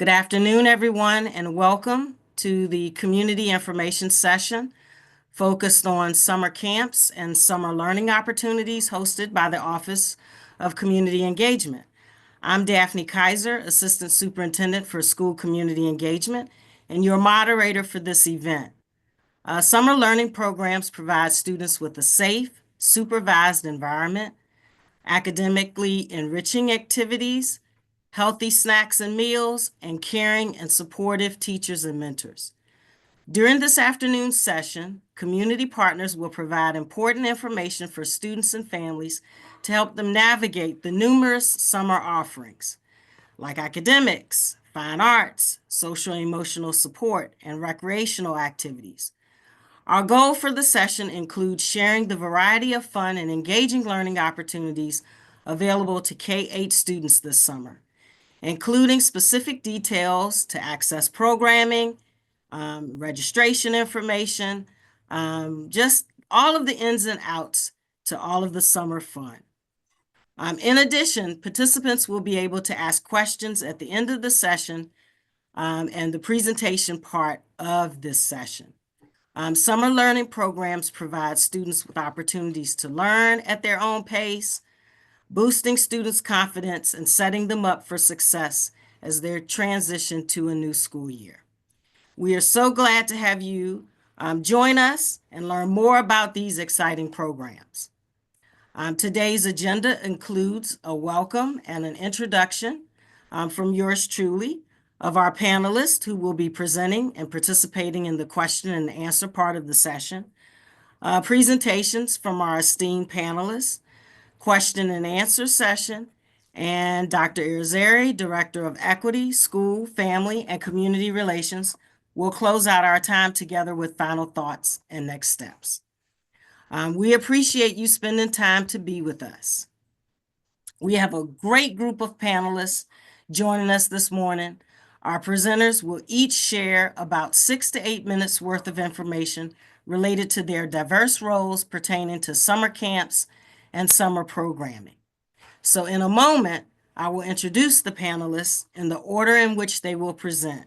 Good afternoon, everyone, and welcome to the community information session focused on summer camps and summer learning opportunities hosted by the Office of Community Engagement. I'm Daphne Kaiser, Assistant Superintendent for School Community Engagement, and your moderator for this event. Summer learning programs provide students with a safe, supervised environment, academically enriching activities, healthy snacks and meals, and caring and supportive teachers and mentors. During this afternoon's session, community partners will provide important information for students and families to help them navigate the numerous summer offerings, like academics, fine arts, social and emotional support, and recreational activities. Our goal for the session includes sharing the variety of fun and engaging learning opportunities available to K-8 students this summer, including specific details to access programming, registration information, just all of the ins and outs to all of the summer fun. In addition, participants will be able to ask questions at the end of the session and the presentation part of this session. Summer learning programs provide students with opportunities to learn at their own pace, boosting students' confidence and setting them up for success as they transition to a new school year. We are so glad to have you join us and learn more about these exciting programs. Today's agenda includes a welcome and an introduction from yours truly of our panelists who will be presenting and participating in the question and answer part of the session, presentations from our esteemed panelists, question and answer session, and Dr. Irizarry, Director of Equity, School, Family, and Community Relations, will close out our time together with final thoughts and next steps. We appreciate you spending time to be with us. We have a great group of panelists joining us this morning. Our presenters will each share about 6 to 8 minutes worth of information related to their diverse roles pertaining to summer camps and summer programming. So in a moment, I will introduce the panelists in the order in which they will present.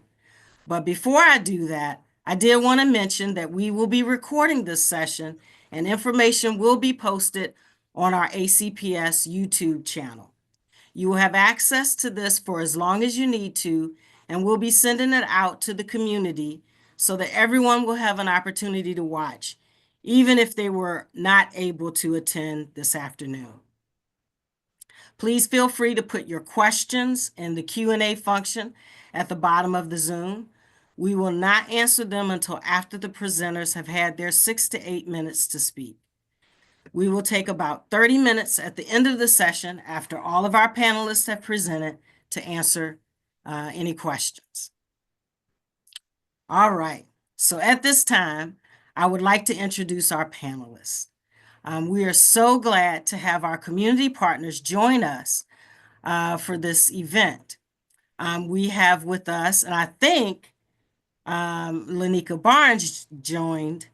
But before I do that, I did want to mention that we will be recording this session and information will be posted on our ACPS YouTube channel. You will have access to this for as long as you need to, and we'll be sending it out to the community so that everyone will have an opportunity to watch, even if they were not able to attend this afternoon. Please feel free to put your questions in the Q&A function at the bottom of the Zoom. We will not answer them until after the presenters have had their 6 to 8 minutes to speak. We will take about 30 minutes at the end of the session after all of our panelists have presented to answer any questions. All right, so at this time, I would like to introduce our panelists. We are so glad to have our community partners join us for this event. We have with us, and I think Lanika Barnes joined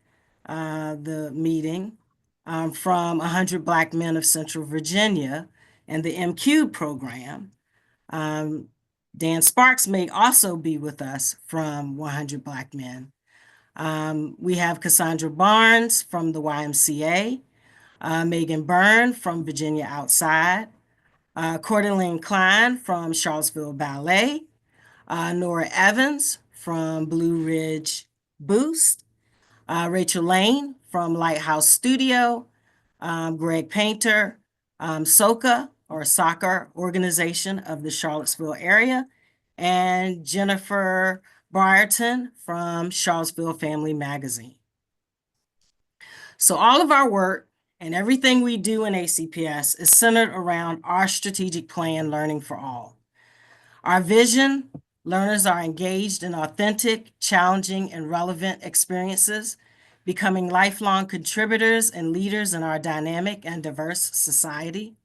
the meeting from 100 Black Men of Central Virginia and the MCUBE program. Dan Sparks may also be with us from 100 Black Men. We have Cassandra Barnes from the YMCA, Megan Byrne from Virginia Outside, Cordeline Klein from Charlottesville Ballet, Nora Evans from Blue Ridge Boost, Rachel Lane from Lighthouse Studio, Greg Painter, SOCA, or Soccer Organization of the Charlottesville area, and Jennifer Brierton from Charlottesville Family Magazine. So all of our work and everything we do in ACPS is centered around our strategic plan, Learning for All. Our vision: learners are engaged in authentic, challenging, and relevant experiences, becoming lifelong contributors and leaders in our dynamic and diverse society.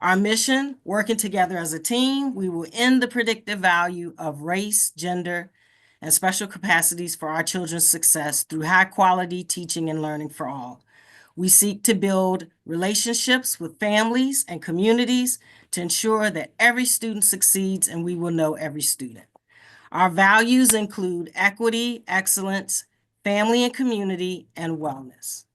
Our mission: working together as a team, we will end the predictive value of race, gender, and special capacities for our children's success through high-quality teaching and learning for all. We seek to build relationships with families and communities to ensure that every student succeeds, and we will know every student. Our values include equity, excellence, family and community, and wellness.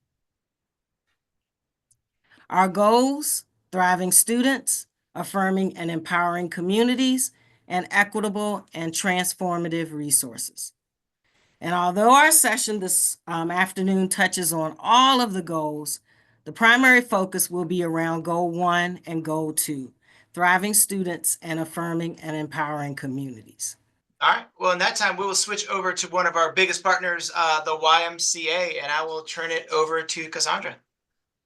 Our goals: thriving students, affirming and empowering communities, and equitable and transformative resources. And although our session this afternoon touches on all of the goals, the primary focus will be around Goal 1 and Goal 2, thriving students and affirming and empowering communities. All right. Well, in that time, we will switch over to one of our biggest partners, the YMCA, and I will turn it over to Cassandra.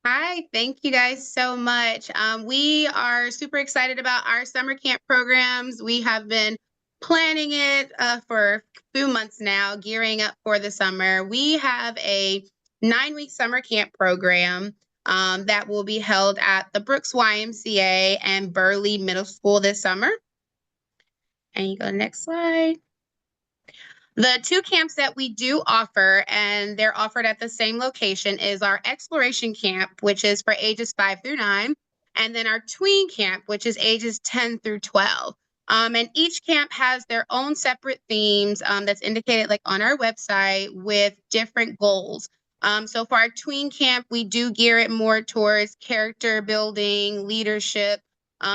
Hi, thank you guys so much. We are super excited about our summer camp programs. We have been planning it for a few months now, gearing up for the summer. We have a 9-week summer camp program that will be held at the Brooks YMCA and Burley Middle School this summer. And you go to the next slide. The 2 camps that we do offer, and they're offered at the same location, is our Exploration Camp, which is for ages 5 through 9, and then our Tween Camp, which is ages 10 through 12. And each camp has their own separate themes that's indicated like on our website with different goals. So for our Tween Camp, we do gear it more towards character building, leadership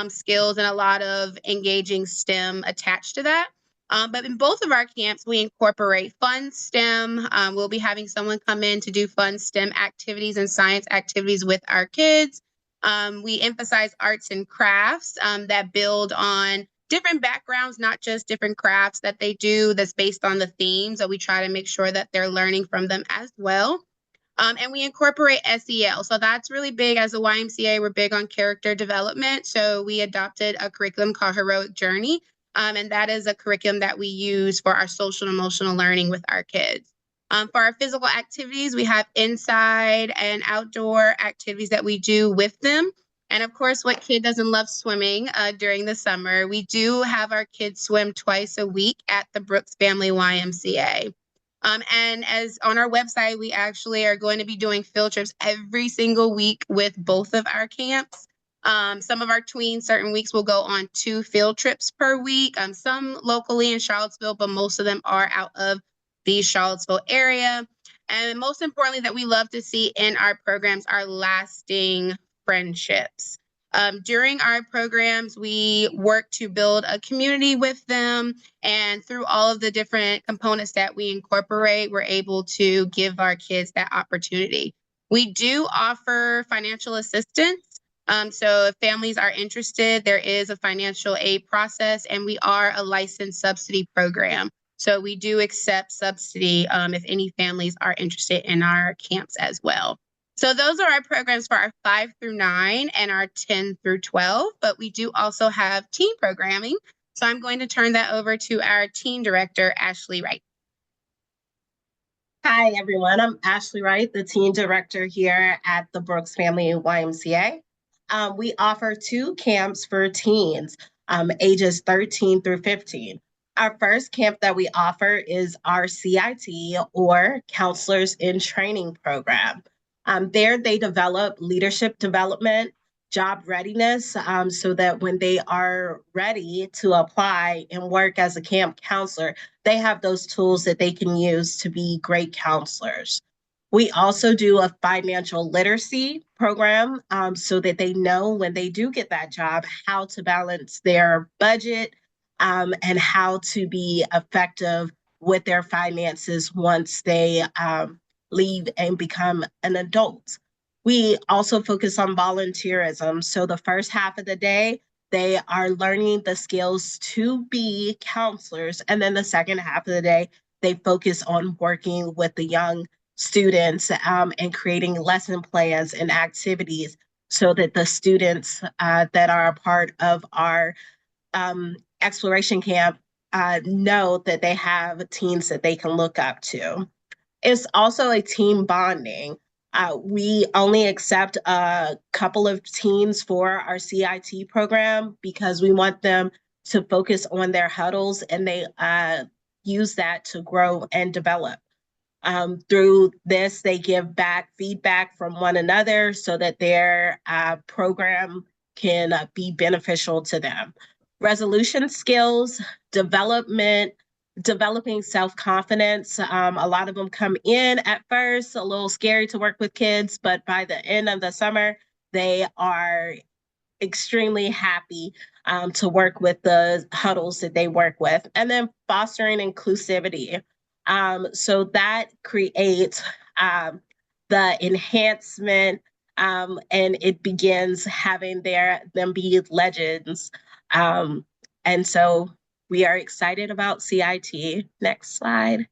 skills, and a lot of engaging STEM attached to that. But in both of our camps, we incorporate fun STEM. We'll be having someone come in to do fun STEM activities and science activities with our kids. We emphasize arts and crafts that build on different backgrounds, not just different crafts that they do that's based on the themes. So we try to make sure that they're learning from them as well. And we incorporate SEL. So that's really big. As a YMCA, we're big on character development. So we adopted a curriculum called Heroic Journey. And that is a curriculum that we use for our social and emotional learning with our kids. For our physical activities, we have inside and outdoor activities that we do with them. And of course, what kid doesn't love swimming during the summer? We do have our kids swim twice a week at the Brooks Family YMCA. And as on our website, we actually are going to be doing field trips every single week with both of our camps. Some of our tweens, certain weeks will go on 2 field trips per week, some locally in Charlottesville, but most of them are out of the Charlottesville area. And most importantly, that we love to see in our programs are lasting friendships. During our programs, we work to build a community with them. And through all of the different components that we incorporate, we're able to give our kids that opportunity. We do offer financial assistance. So if families are interested, there is a financial aid process, and we are a licensed subsidy program. So we do accept subsidy if any families are interested in our camps as well. So those are our programs for our 5 through 9 and our 10 through 12, but we do also have teen programming. So I'm going to turn that over to our teen director, Ashley Wright. Hi, everyone. I'm Ashley Wright, the teen director here at the Brooks Family YMCA. We offer 2 camps for teens, ages 13 through 15. Our first camp that we offer is our CIT, or Counselors in Training program. There they develop leadership development, job readiness, so that when they are ready to apply and work as a camp counselor, they have those tools that they can use to be great counselors. We also do a financial literacy program so that they know when they do get that job how to balance their budget and how to be effective with their finances once they leave and become an adult. We also focus on volunteerism. So the first half of the day, they are learning the skills to be counselors. And then the second half of the day, they focus on working with the young students and creating lesson plans and activities so that the students that are a part of our exploration camp know that they have teens that they can look up to. It's also a team bonding. We only accept a couple of teens for our CIT program because we want them to focus on their huddles, and they use that to grow and develop. Through this, they give back feedback from one another so that their program can be beneficial to them. Resolution skills, development, developing self-confidence. A lot of them come in at first a little scary to work with kids, but by the end of the summer, they are extremely happy to work with the huddles that they work with. And then fostering inclusivity. So that creates the enhancement, and it begins having them be legends. And so we are excited about CIT. Next slide.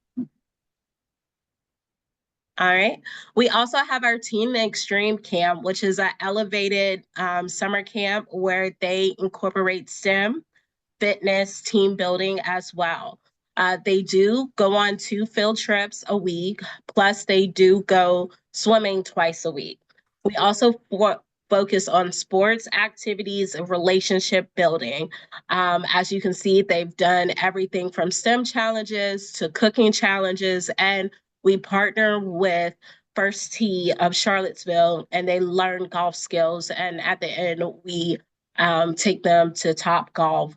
All right. We also have our Teen Extreme Camp, which is an elevated summer camp where they incorporate STEM, fitness, team building as well. They do go on 2 field trips a week, plus they do go swimming twice a week. We also focus on sports activities and relationship building. As you can see, they've done everything from STEM challenges to cooking challenges, and we partner with First Tee of Charlottesville, and they learn golf skills. And at the end, we take them to Top Golf.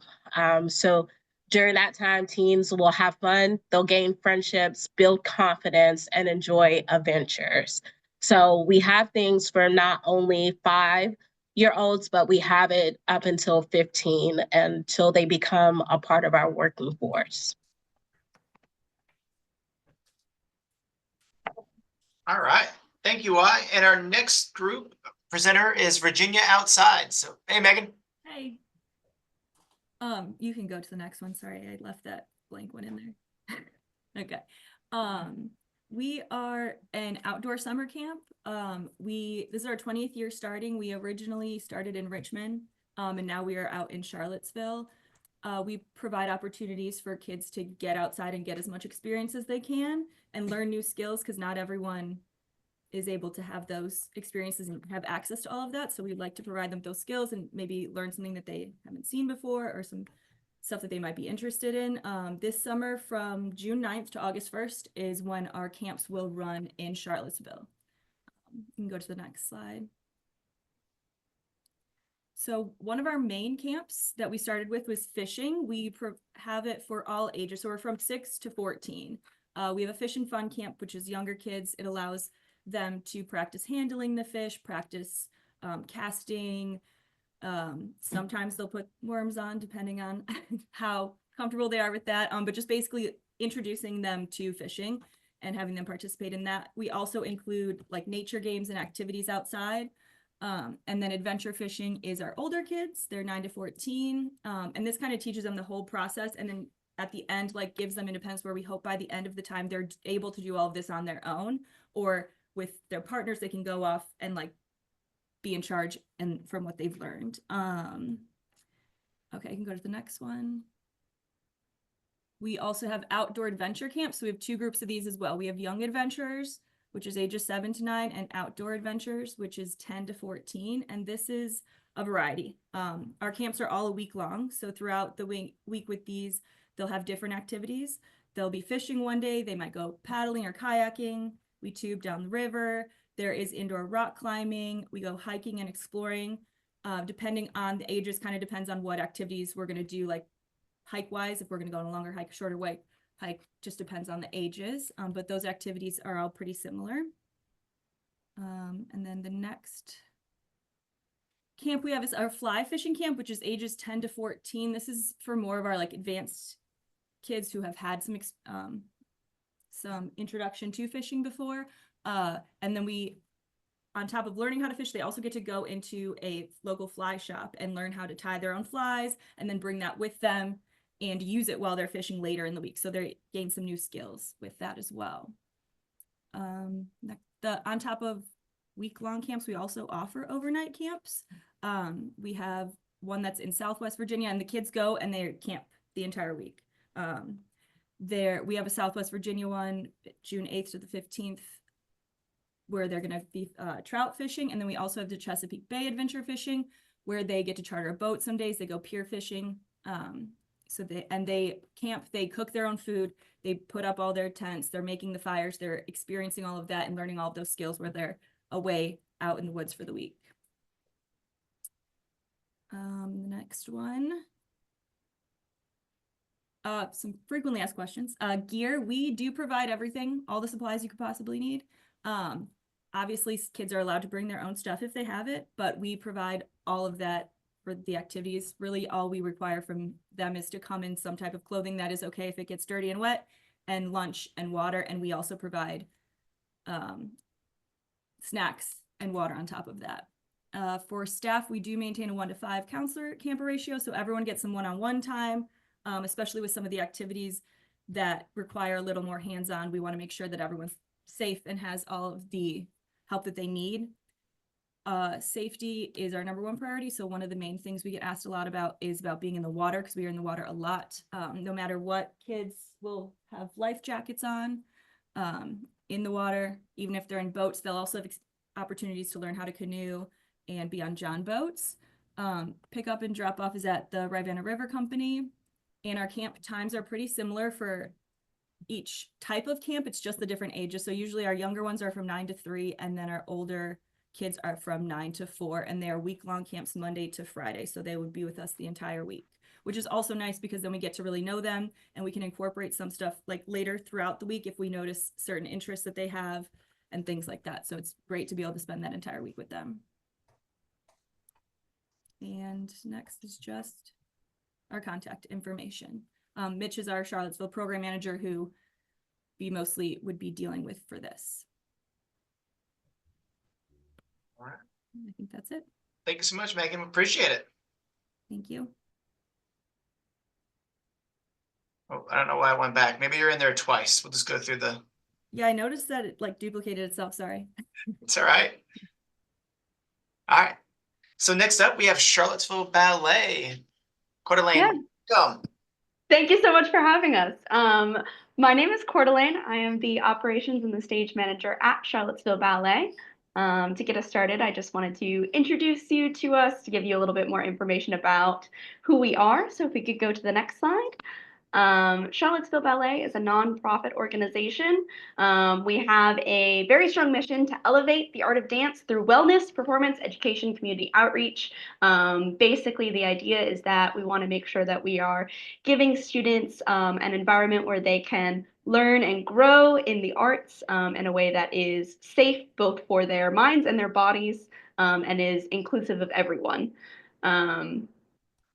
So during that time, teens will have fun, they'll gain friendships, build confidence, and enjoy adventures. So we have things for not only 5-year-olds, but we have it up until 15 until they become a part of our working force. All right. Thank you, Y. And our next group presenter is Virginia Outside. So, hey, Megan. Hey. You can go to the next one. Sorry, I left that blank one in there. Okay. We are an outdoor summer camp. This is our 20th year starting. We originally started in Richmond, and now we are out in Charlottesville. We provide opportunities for kids to get outside and get as much experience as they can and learn new skills, because not everyone is able to have those experiences and have access to all of that. So we'd like to provide them those skills and maybe learn something that they haven't seen before, or some stuff that they might be interested in. This summer from June 9th to August 1st is when our camps will run in Charlottesville. You can go to the next slide. So one of our main camps that we started with was fishing. We have it for all ages. So we're from 6 to 14. We have a fish and fun camp, which is younger kids. It allows them to practice handling the fish, practice casting. Sometimes they'll put worms on, depending on how comfortable they are with that. But just basically introducing them to fishing and having them participate in that. We also include like nature games and activities outside. And then adventure fishing is our older kids. They're 9 to 14. And this kind of teaches them the whole process. And then at the end, like gives them independence, where we hope by the end of the time, they're able to do all of this on their own, or with their partners, they can go off and like be in charge and from what they've learned. Okay, I can go to the next one. We also have outdoor adventure camps. So we have 2 groups of these as well. We have young adventurers, which is ages 7 to 9, and outdoor adventures, which is 10 to 14. And this is a variety. Our camps are all a week long. So throughout the week with these, they'll have different activities. They'll be fishing one day. They might go paddling or kayaking. We tube down the river. There is indoor rock climbing. We go hiking and exploring. Depending on the ages, kind of depends on what activities we're going to do, like hike-wise, if we're going to go on a longer hike, shorter hike, just depends on the ages. But those activities are all pretty similar. And then the next camp we have is our fly fishing camp, which is ages 10 to 14. This is for more of our like advanced kids who have had some introduction to fishing before. And then on top of learning how to fish, they also get to go into a local fly shop and learn how to tie their own flies, and then bring that with them and use it while they're fishing later in the week. So they gain some new skills with that as well. On top of week-long camps, we also offer overnight camps. We have one that's in Southwest Virginia, and the kids go and they camp the entire week. We have a Southwest Virginia one, June 8th to the 15th, where they're going to be trout fishing. And then we also have the Chesapeake Bay adventure fishing, where they get to charter a boat some days. They go pier fishing. They camp, they cook their own food, they put up all their tents, they're making the fires, they're experiencing all of that and learning all of those skills where they're away out in the woods for the week. The next one Some frequently asked questions. Gear, we do provide everything, all the supplies you could possibly need. Obviously, kids are allowed to bring their own stuff if they have it, but we provide all of that for the activities. Really, all we require from them is to come in some type of clothing that is okay if it gets dirty and wet, and lunch and water. And we also provide snacks and water on top of that. For staff, we do maintain a 1-to-5 counselor camper ratio, so everyone gets some one-on-one time, especially with some of the activities that require a little more hands-on. We want to make sure that everyone's safe and has all of the help that they need. Safety is our #1 priority, so one of the main things we get asked a lot about is about being in the water, because we are in the water a lot. No matter what, kids will have life jackets on in the water. Even if they're in boats, they'll also have opportunities to learn how to canoe and be on John boats. Pick up and drop off is at the Rivanna River Company, and our camp times are pretty similar for each type of camp. It's just the different ages. So usually our younger ones are from 9 to 3, and then our older kids are from 9 to 4, and they are week-long camps Monday to Friday. So they would be with us the entire week, which is also nice because then we get to really know them, and we can incorporate some stuff like later throughout the week if we notice certain interests that they have and things like that. So it's great to be able to spend that entire week with them. And next is just our contact information. Mitch is our Charlottesville program manager who we mostly would be dealing with for this. All right. I think that's it. Thank you so much, Megan. Appreciate it. Thank you. Oh, I don't know why I went back. Maybe you're in there twice. We'll just go through the. Yeah, I noticed that it like duplicated itself. Sorry. It's all right. All right. So next up, we have Charlottesville Ballet. Coeur d'Alene, Yeah. come. Thank you so much for having us. My name is Coeur d'Alene. I am the operations and the stage manager at Charlottesville Ballet. To get us started, I just wanted to introduce you to us, to give you a little bit more information about who we are. So if we could go to the next slide. Charlottesville Ballet is a nonprofit organization. We have a very strong mission to elevate the art of dance through wellness, performance, education, community outreach. Basically, the idea is that we want to make sure that we are giving students an environment where they can learn and grow in the arts in a way that is safe both for their minds and their bodies and is inclusive of everyone.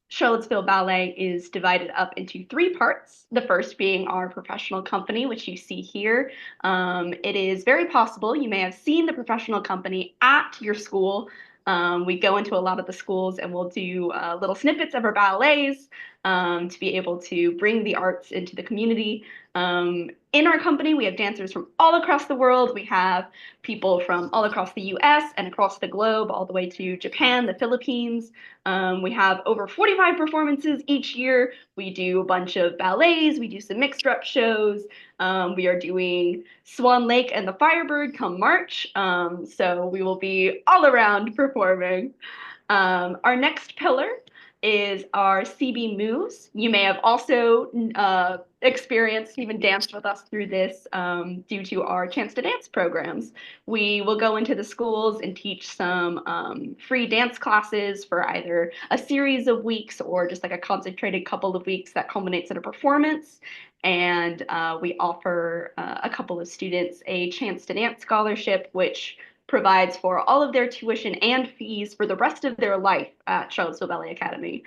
Charlottesville Ballet is divided up into 3 parts, the first being our professional company, which you see here. It is very possible you may have seen the professional company at your school. We go into a lot of the schools and we'll do little snippets of our ballets to be able to bring the arts into the community. In our company, we have dancers from all across the world. We have people from all across the US and across the globe, all the way to Japan, the Philippines. We have over 45 performances each year. We do a bunch of ballets. We do some mixed rep shows. We are doing Swan Lake and the Firebird come March. So we will be all around performing. Our next pillar is our CB Moves. You may have also experienced, even danced with us through this due to our Chance to Dance programs. We will go into the schools and teach some free dance classes for either a series of weeks or just like a concentrated couple of weeks that culminates in a performance. And we offer a couple of students a Chance to Dance scholarship, which provides for all of their tuition and fees for the rest of their life at Charlottesville Ballet Academy.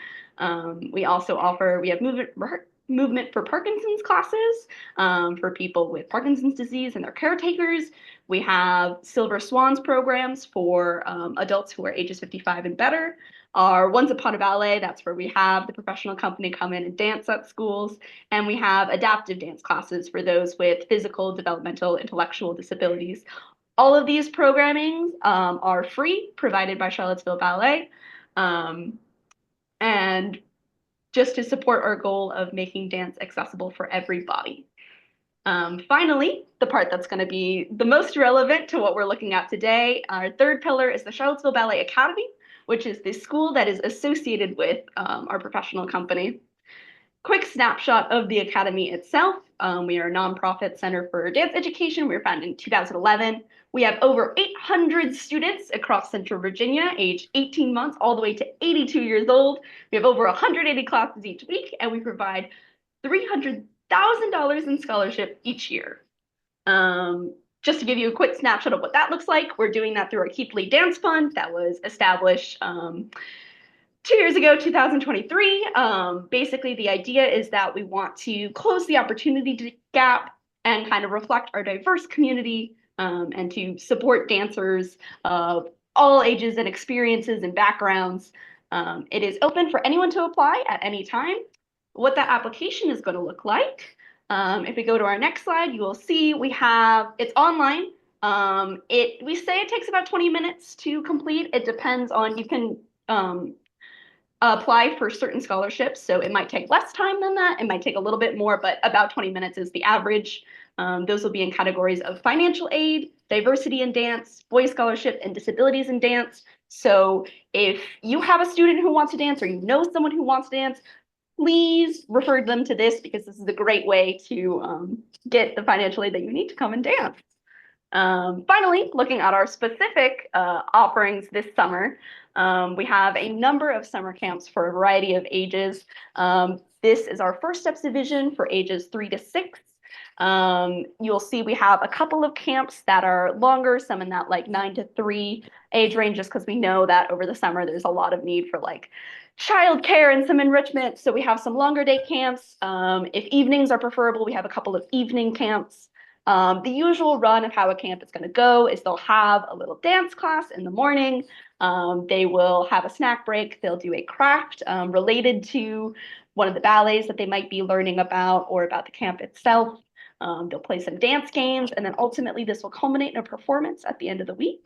We also offer, we have movement for Parkinson's classes for people with Parkinson's disease and their caretakers. We have Silver Swans programs for adults who are ages 55 and better. Our Once Upon a Ballet, that's where we have the professional company come in and dance at schools. And we have adaptive dance classes for those with physical, developmental, intellectual disabilities. All of these programmings are free, provided by Charlottesville Ballet. And just to support our goal of making dance accessible for everybody. Finally, the part that's going to be the most relevant to what we're looking at today, our third pillar is the Charlottesville Ballet Academy, which is the school that is associated with our professional company. Quick snapshot of the Academy itself. We are a nonprofit center for dance education. We were founded in 2011. We have over 800 students across Central Virginia, age 18 months all the way to 82 years old. We have over 180 classes each week, and we provide $300,000 in scholarship each year. Just to give you a quick snapshot of what that looks like, we're doing that through our Keith Lee Dance Fund that was established 2 years ago, 2023. Basically, the idea is that we want to close the opportunity gap and kind of reflect our diverse community and to support dancers of all ages and experiences and backgrounds. It is open for anyone to apply at any time. What that application is going to look like. If we go to our next slide, you will see it's online. We say it takes about 20 minutes to complete. It depends on, you can apply for certain scholarships. So it might take less time than that. It might take a little bit more, but about 20 minutes is the average. Those will be in categories of financial aid, diversity in dance, boys scholarship, and disabilities in dance. So if you have a student who wants to dance or you know someone who wants to dance, please refer them to this because this is a great way to get the financial aid that you need to come and dance. Finally, looking at our specific offerings this summer, we have a number of summer camps for a variety of ages. This is our First Steps division for ages 3 to 6. You'll see we have a couple of camps that are longer, some in that like 9 to 3 age range, just because we know that over the summer there's a lot of need for like childcare and some enrichment. So we have some longer day camps. If evenings are preferable, we have a couple of evening camps. The usual run of how a camp is going to go is they'll have a little dance class in the morning. They will have a snack break. They'll do a craft related to one of the ballets that they might be learning about or about the camp itself. They'll play some dance games, and then ultimately this will culminate in a performance at the end of the week.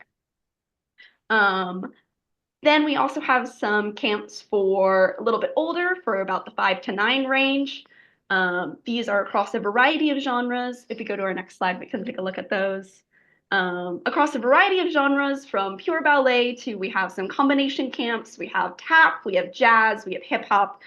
Then we also have some camps for a little bit older, for about the 5 to 9 range. These are across a variety of genres. If we go to our next slide, we can take a look at those. Across a variety of genres, from pure ballet to we have some combination camps. We have tap, we have jazz, we have hip hop.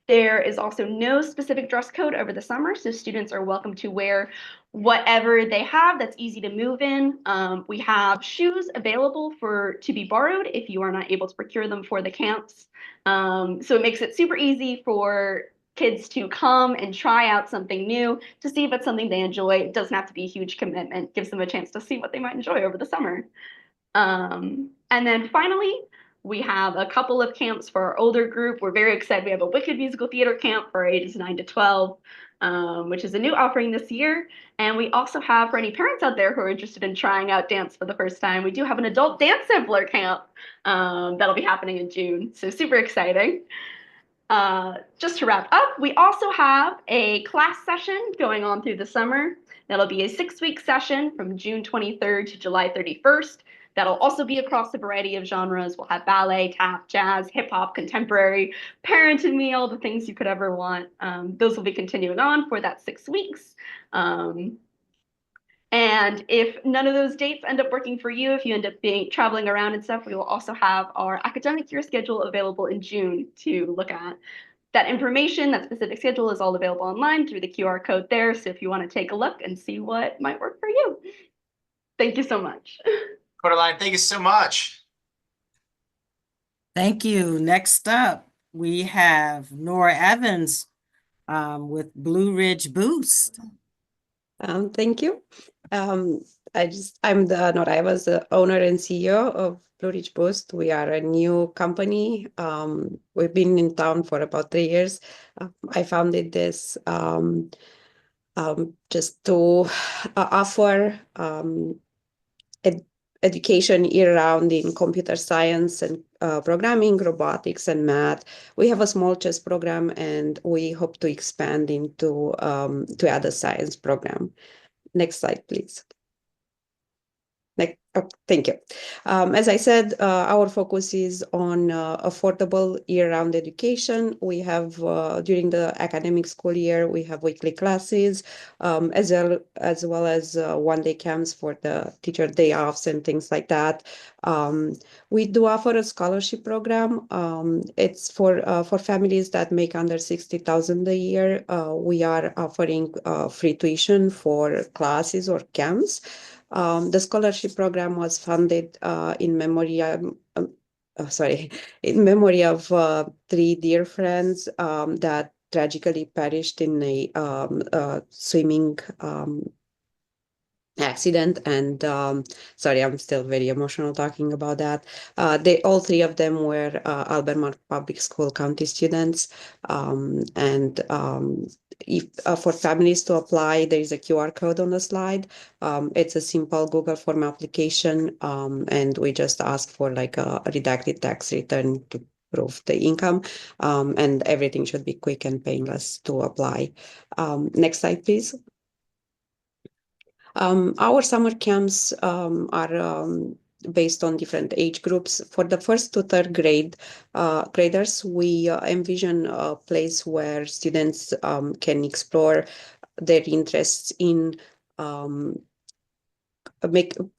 There is also no specific dress code over the summer, so students are welcome to wear whatever they have that's easy to move in. We have shoes available to be borrowed if you are not able to procure them for the camps. So it makes it super easy for kids to come and try out something new to see if it's something they enjoy. It doesn't have to be a huge commitment. It gives them a chance to see what they might enjoy over the summer. And then finally, we have a couple of camps for our older group. We're very excited. We have a Wicked musical theater camp for ages 9 to 12, which is a new offering this year. And we also have, for any parents out there who are interested in trying out dance for the first time, we do have an adult dance sampler camp that'll be happening in June. So super exciting. Just to wrap up, we also have a class session going on through the summer. That'll be a 6-week session from June 23rd to July 31st. That'll also be across a variety of genres. We'll have ballet, tap, jazz, hip hop, contemporary, Parent and Me, all the things you could ever want. Those will be continuing on for that 6 weeks. And if none of those dates end up working for you, if you end up traveling around and stuff, we will also have our academic year schedule available in June to look at. That information, that specific schedule is all available online through the QR code there. So if you want to take a look and see what might work for you. Thank you so much. Coraline, thank you so much. Thank you. Next up, we have Nora Evans with Blue Ridge Boost. Thank you. I'm Nora. I was the owner and CEO of Blue Ridge Boost. We are a new company. We've been in town for about 3 years. I founded this just to offer education year-round in computer science and programming, robotics, and math. We have a small chess program, and we hope to expand into to add a science program. Next slide, please. Thank you. As I said, our focus is on affordable year-round education. We have, during the academic school year, we have weekly classes, as well as one-day camps for the teacher day offs and things like that. We do offer a scholarship program. It's for families that make under $60,000 a year. We are offering free tuition for classes or camps. The scholarship program was funded in memory of 3 dear friends that tragically perished in a swimming accident. And sorry, I'm still very emotional talking about that. They all three of them were Albemarle Public School County students. And if for families to apply, there is a QR code on the slide. It's a simple Google Form application, and we just ask for like a redacted tax return to prove the income, and everything should be quick and painless to apply. Next slide, please. Our summer camps are based on different age groups. For the first to third grade graders, we envision a place where students can explore their interests in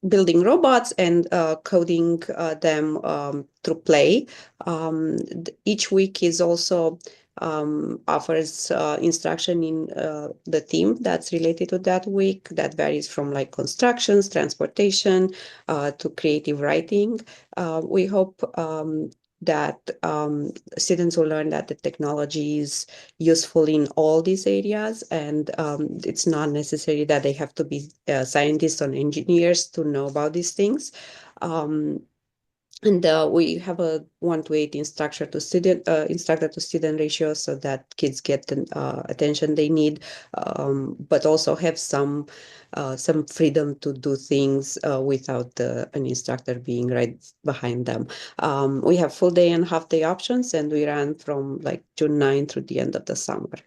building robots and coding them through play. Each week is also offers instruction in the theme that's related to that week. That varies from like constructions, transportation, to creative writing. We hope that students will learn that the technology is useful in all these areas, and it's not necessary that they have to be scientists or engineers to know about these things. And we have a 1:8 instructor to student ratio, so that kids get the attention they need, but also have some freedom to do things without an instructor being right behind them. We have full day and half day options, and we run from like June 9 through the end of the summer.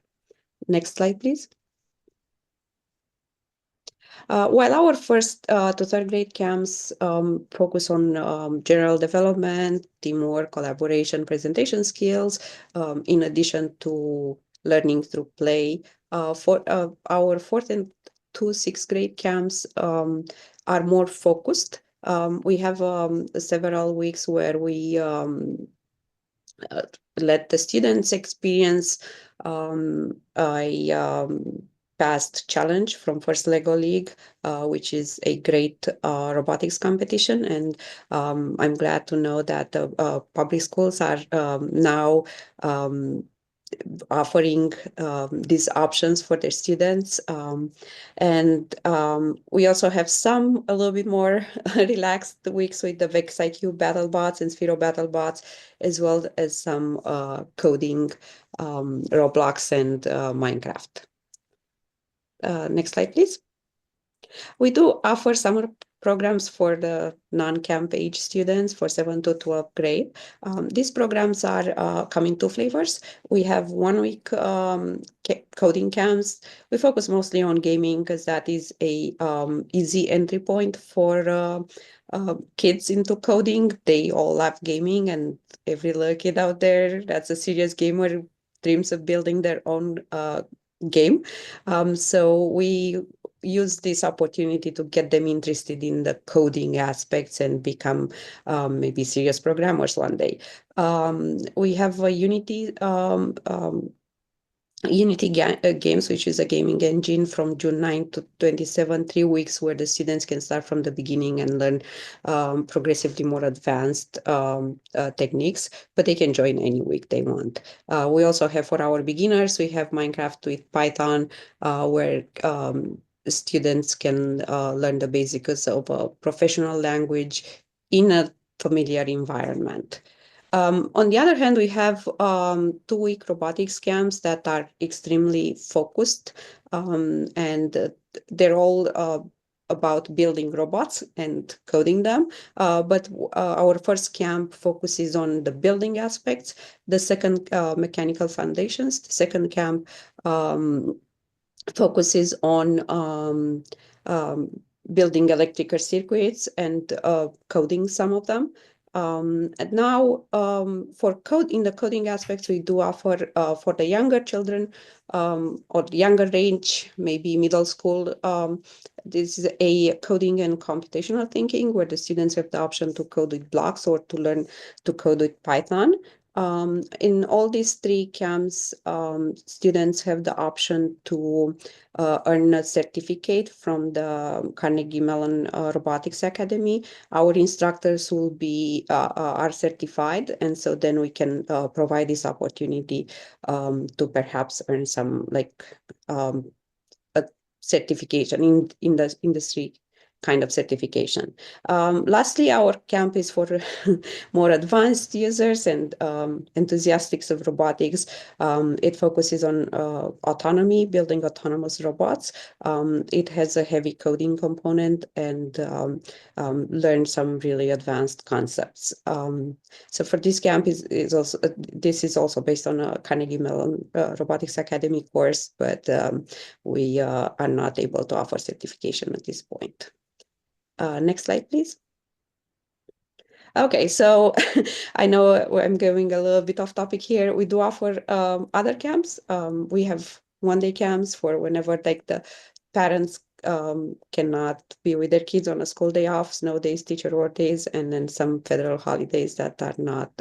Next slide, please. While our first to third grade camps focus on general development, teamwork, collaboration, presentation skills, in addition to learning through play, for our fourth and to sixth grade camps are more focused. We have several weeks where we let the students experience a past challenge from First Lego League, which is a great robotics competition. And I'm glad to know that the public schools are now offering these options for their students. And we also have a little bit more relaxed weeks with the Vex IQ BattleBots and Sphero BattleBots, as well as some coding, Roblox and Minecraft. Next slide, please. We do offer summer programs for the non-camp age students for 7 to 12 grade. These programs are come in two flavors. We have 1 week coding camps. We focus mostly on gaming because that is a easy entry point for kids into coding. They all love gaming, and every little kid out there that's a serious gamer dreams of building their own game. So we use this opportunity to get them interested in the coding aspects and become maybe serious programmers one day. We have a Unity Games, which is a gaming engine, from June 9 to 27, 3 weeks where the students can start from the beginning and learn progressively more advanced techniques, but they can join any week they want. We also have, for our beginners, we have Minecraft with Python, where students can learn the basics of a professional language in a familiar environment. On the other hand, we have 2-week robotics camps that are extremely focused, and they're all about building robots and coding them. But our first camp focuses on the building aspects, the second mechanical foundations. The second camp focuses on building electrical circuits and coding some of them. And now in the coding aspects, we do offer for the younger children or younger range, maybe middle school. This is a coding and computational thinking where the students have the option to code with blocks or to learn to code with Python. In all these 3 camps, students have the option to earn a certificate from the Carnegie Mellon Robotics Academy. Our instructors will be are certified, and so then we can provide this opportunity to perhaps earn some a certification in the industry kind of certification. Lastly, our camp is for more advanced users and enthusiasts of robotics. It focuses on autonomy, building autonomous robots. It has a heavy coding component and learn some really advanced concepts. So for this camp is also this is also based on a Carnegie Mellon Robotics Academy course, but we are not able to offer certification at this point. Next slide, please. Okay, so I know I'm going a little bit off topic here. We do offer other camps. We have one-day camps for whenever the parents cannot be with their kids on a school day off, snow days, teacher work days, and then some federal holidays that are not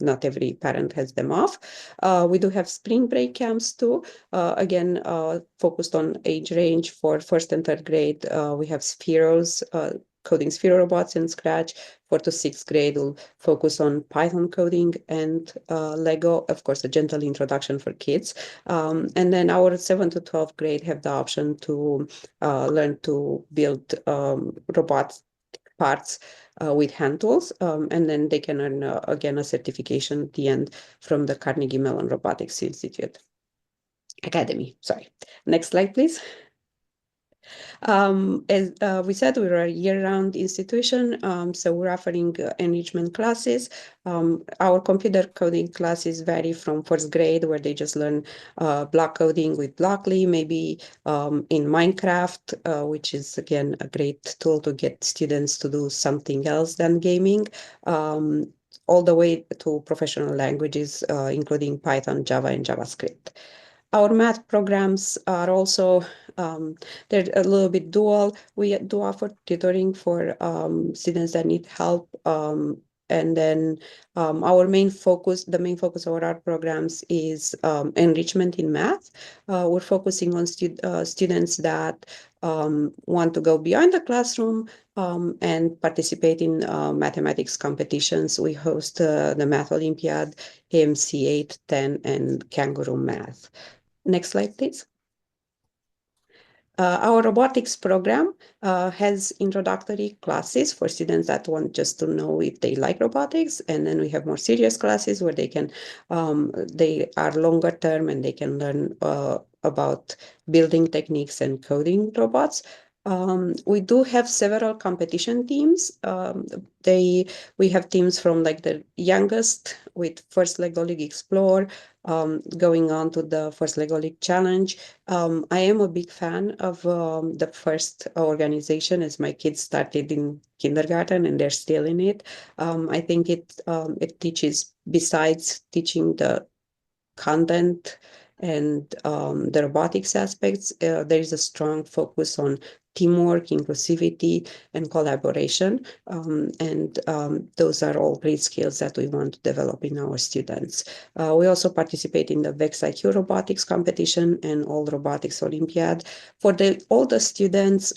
not every parent has them off. We do have spring break camps too. Again, focused on age range for 1st and 3rd grade. We have Spheros, coding Sphero robots in Scratch. 4th to 6th grade will focus on Python coding and Lego, of course, a gentle introduction for kids. And then our 7th to 12th grade have the option to learn to build robots parts with hand tools, and then they can earn again a certification at the end from the Carnegie Mellon Robotics Academy. Sorry. Next slide, please. As we said, we're a year-round institution, so we're offering enrichment classes. Our computer coding classes vary from 1st grade, where they just learn block coding with Blockly, maybe in Minecraft, which is, again, a great tool to get students to do something else than gaming, all the way to professional languages, including Python, Java, and JavaScript. Our math programs are also, they're a little bit dual. We do offer tutoring for students that need help. And then the main focus of our programs is enrichment in math. We're focusing on students that want to go beyond the classroom and participate in mathematics competitions. We host the Math Olympiad, AMC 8, 10, and Kangaroo Math. Next slide, please. Our robotics program has introductory classes for students that want just to know if they like robotics, and then we have more serious classes where they can, they are longer term and they can learn about building techniques and coding robots. We do have several competition teams. We have teams from the youngest with first Lego League Explore, going on to the first Lego League Challenge. I am a big fan of the first organization, as my kids started in kindergarten and they're still in it. I think it teaches, besides teaching the content and the robotics aspects, there is a strong focus on teamwork, inclusivity, and collaboration. And those are all great skills that we want to develop in our students. We also participate in the VEX IQ robotics competition and All Robotics Olympiad. For all the students,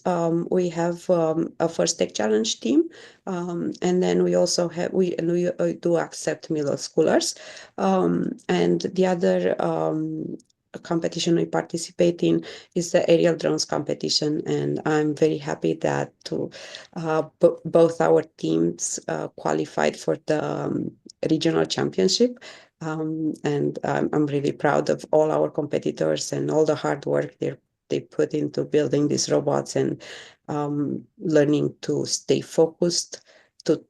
we have a First Tech Challenge team. And then we also have, we do accept middle schoolers. And the other competition we participate in is the aerial drones competition, and I'm very happy that both our teams qualified for the regional championship, and I'm really proud of all our competitors and all the hard work they put into building these robots and learning to stay focused, to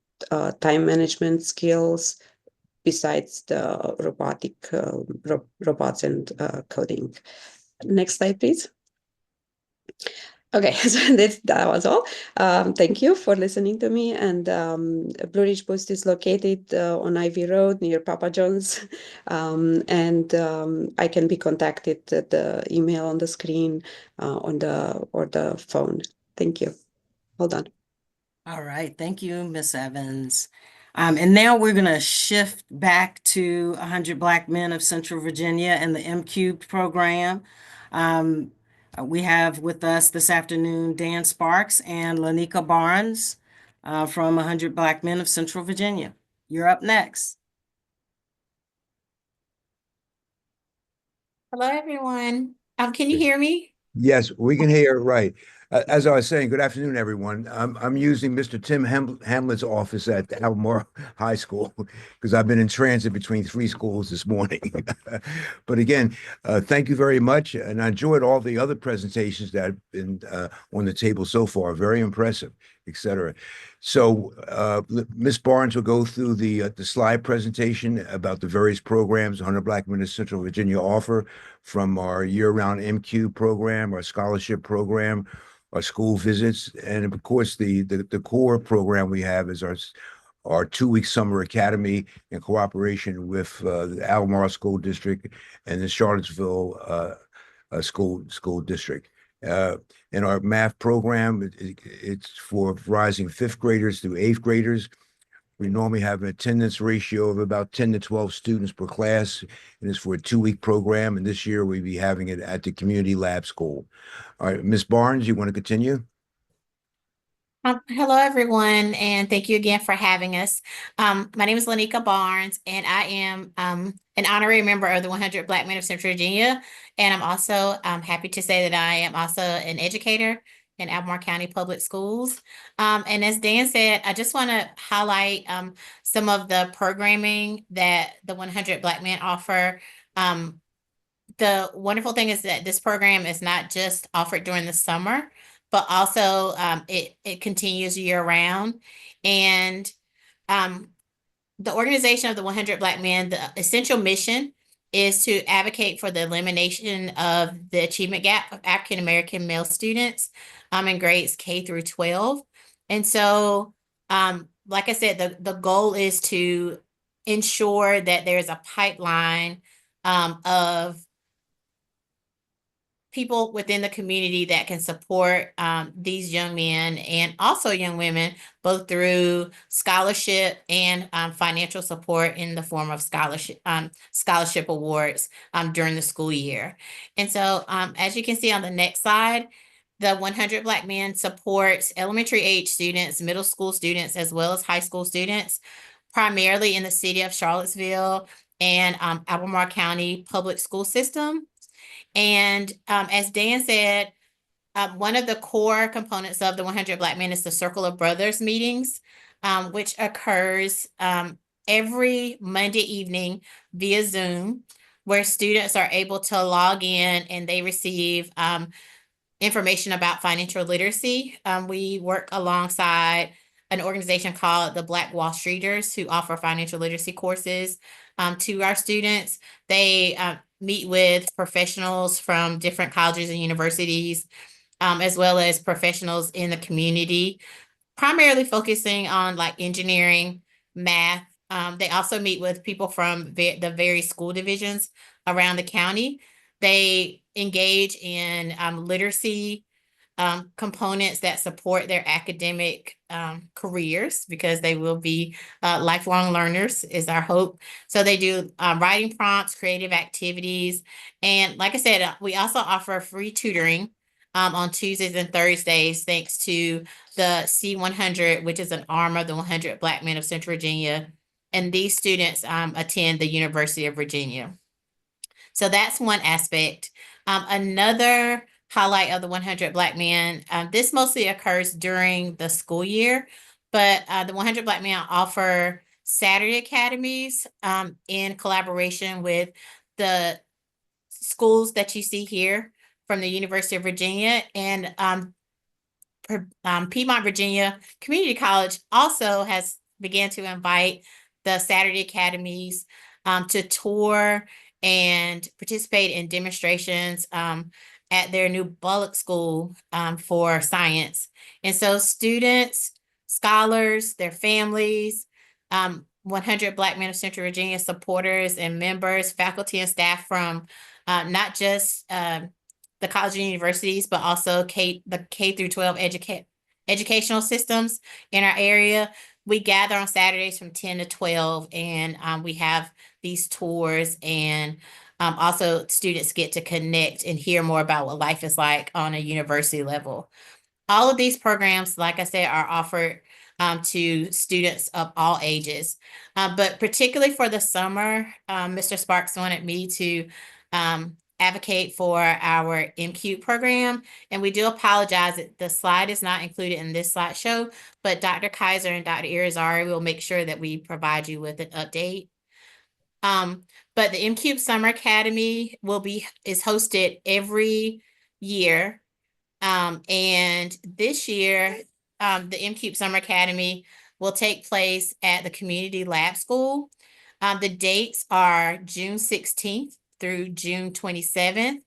time management skills, besides the robots and coding. Next slide, please. Okay, so that was all. Thank you for listening to me. And Blue Ridge Boost is located on Ivy Road near Papa John's. And I can be contacted at the email on the screen or the phone. Thank you. Hold on. All right. Thank you, Ms. Evans. And now we're going to shift back to 100 Black Men of Central Virginia and the M-Cubed program. We have with us this afternoon Dan Sparks and Lanika Barnes from 100 Black Men of Central Virginia. You're up next. Hello, everyone. Can you hear me? Yes, we can hear it right. As I was saying, good afternoon, everyone. I'm using Mr. Tim Hamlet's office at Albemarle High School because I've been in transit between 3 schools this morning. But again, thank you very much. And I enjoyed all the other presentations that have been on the table so far. Very impressive, etc. So Ms. Barnes will go through the slide presentation about the various programs 100 Black Men of Central Virginia offer, from our year-round MQ program, our scholarship program, our school visits, and of course the core program we have is our 2-week summer academy in cooperation with the Albemarle School District and the Charlottesville School District. In our math program, it's for rising 5th graders through 8th graders. We normally have an attendance ratio of about 10 to 12 students per class, and it's for a 2-week program. And this year we'll be having it at the Community Lab School. All right, Ms. Barnes, you want to continue? Hello, everyone, and thank you again for having us. My name is Lanika Barnes, and I am an honorary member of the 100 Black Men of Central Virginia. And I'm also happy to say that I am also an educator in Albemarle County Public Schools. And as Dan said, I just want to highlight some of the programming that the 100 Black Men offer. The wonderful thing is that this program is not just offered during the summer, but also it continues year round. And the organization of the 100 Black Men, the essential mission is to advocate for the elimination of the achievement gap of African American male students in grades K through 12. And so, like I said, the goal is to ensure that there's a pipeline of people within the community that can support these young men and also young women, both through scholarship and financial support in the form of scholarship awards during the school year. And so, as you can see on the next slide, the 100 Black Men supports elementary age students, middle school students, as well as high school students, primarily in the city of Charlottesville and Albemarle County Public School System. And as Dan said, one of the core components of the 100 Black Men is the Circle of Brothers meetings, which occurs every Monday evening via Zoom, where students are able to log in and they receive information about financial literacy. We work alongside an organization called the Black Wall Streeters, who offer financial literacy courses to our students. They meet with professionals from different colleges and universities, as well as professionals in the community, primarily focusing on like engineering, math. They also meet with people from the various school divisions around the county. They engage in literacy components that support their academic careers, because they will be lifelong learners is our hope. So they do writing prompts, creative activities. And like I said, we also offer free tutoring on Tuesdays and Thursdays, thanks to the C100, which is an arm of the 100 Black Men of Central Virginia. And these students attend the University of Virginia. So that's one aspect. Another highlight of the 100 Black Men, this mostly occurs during the school year, but the 100 Black Men offer Saturday academies in collaboration with the schools that you see here from the University of Virginia, and Piedmont Virginia Community College also has began to invite the Saturday academies to tour and participate in demonstrations at their new Bullock School for science. And so students, scholars, their families, 100 Black Men of Central Virginia supporters and members, faculty and staff from not just the college and universities, but also the K through 12 educational systems in our area we gather on Saturdays from 10 to 12, and we have these tours, and also students get to connect and hear more about what life is like on a university level. All of these programs, like I said, are offered to students of all ages. But particularly for the summer, Mr. Sparks wanted me to advocate for our MCUTE program. And we do apologize that the slide is not included in this slideshow, but Dr. Kaiser and Dr. Irizarry will make sure that we provide you with an update. But the MCUTE Summer Academy is hosted every year. And this year, the MCUTE Summer Academy will take place at the Community Lab School. The dates are June 16th through June 27th.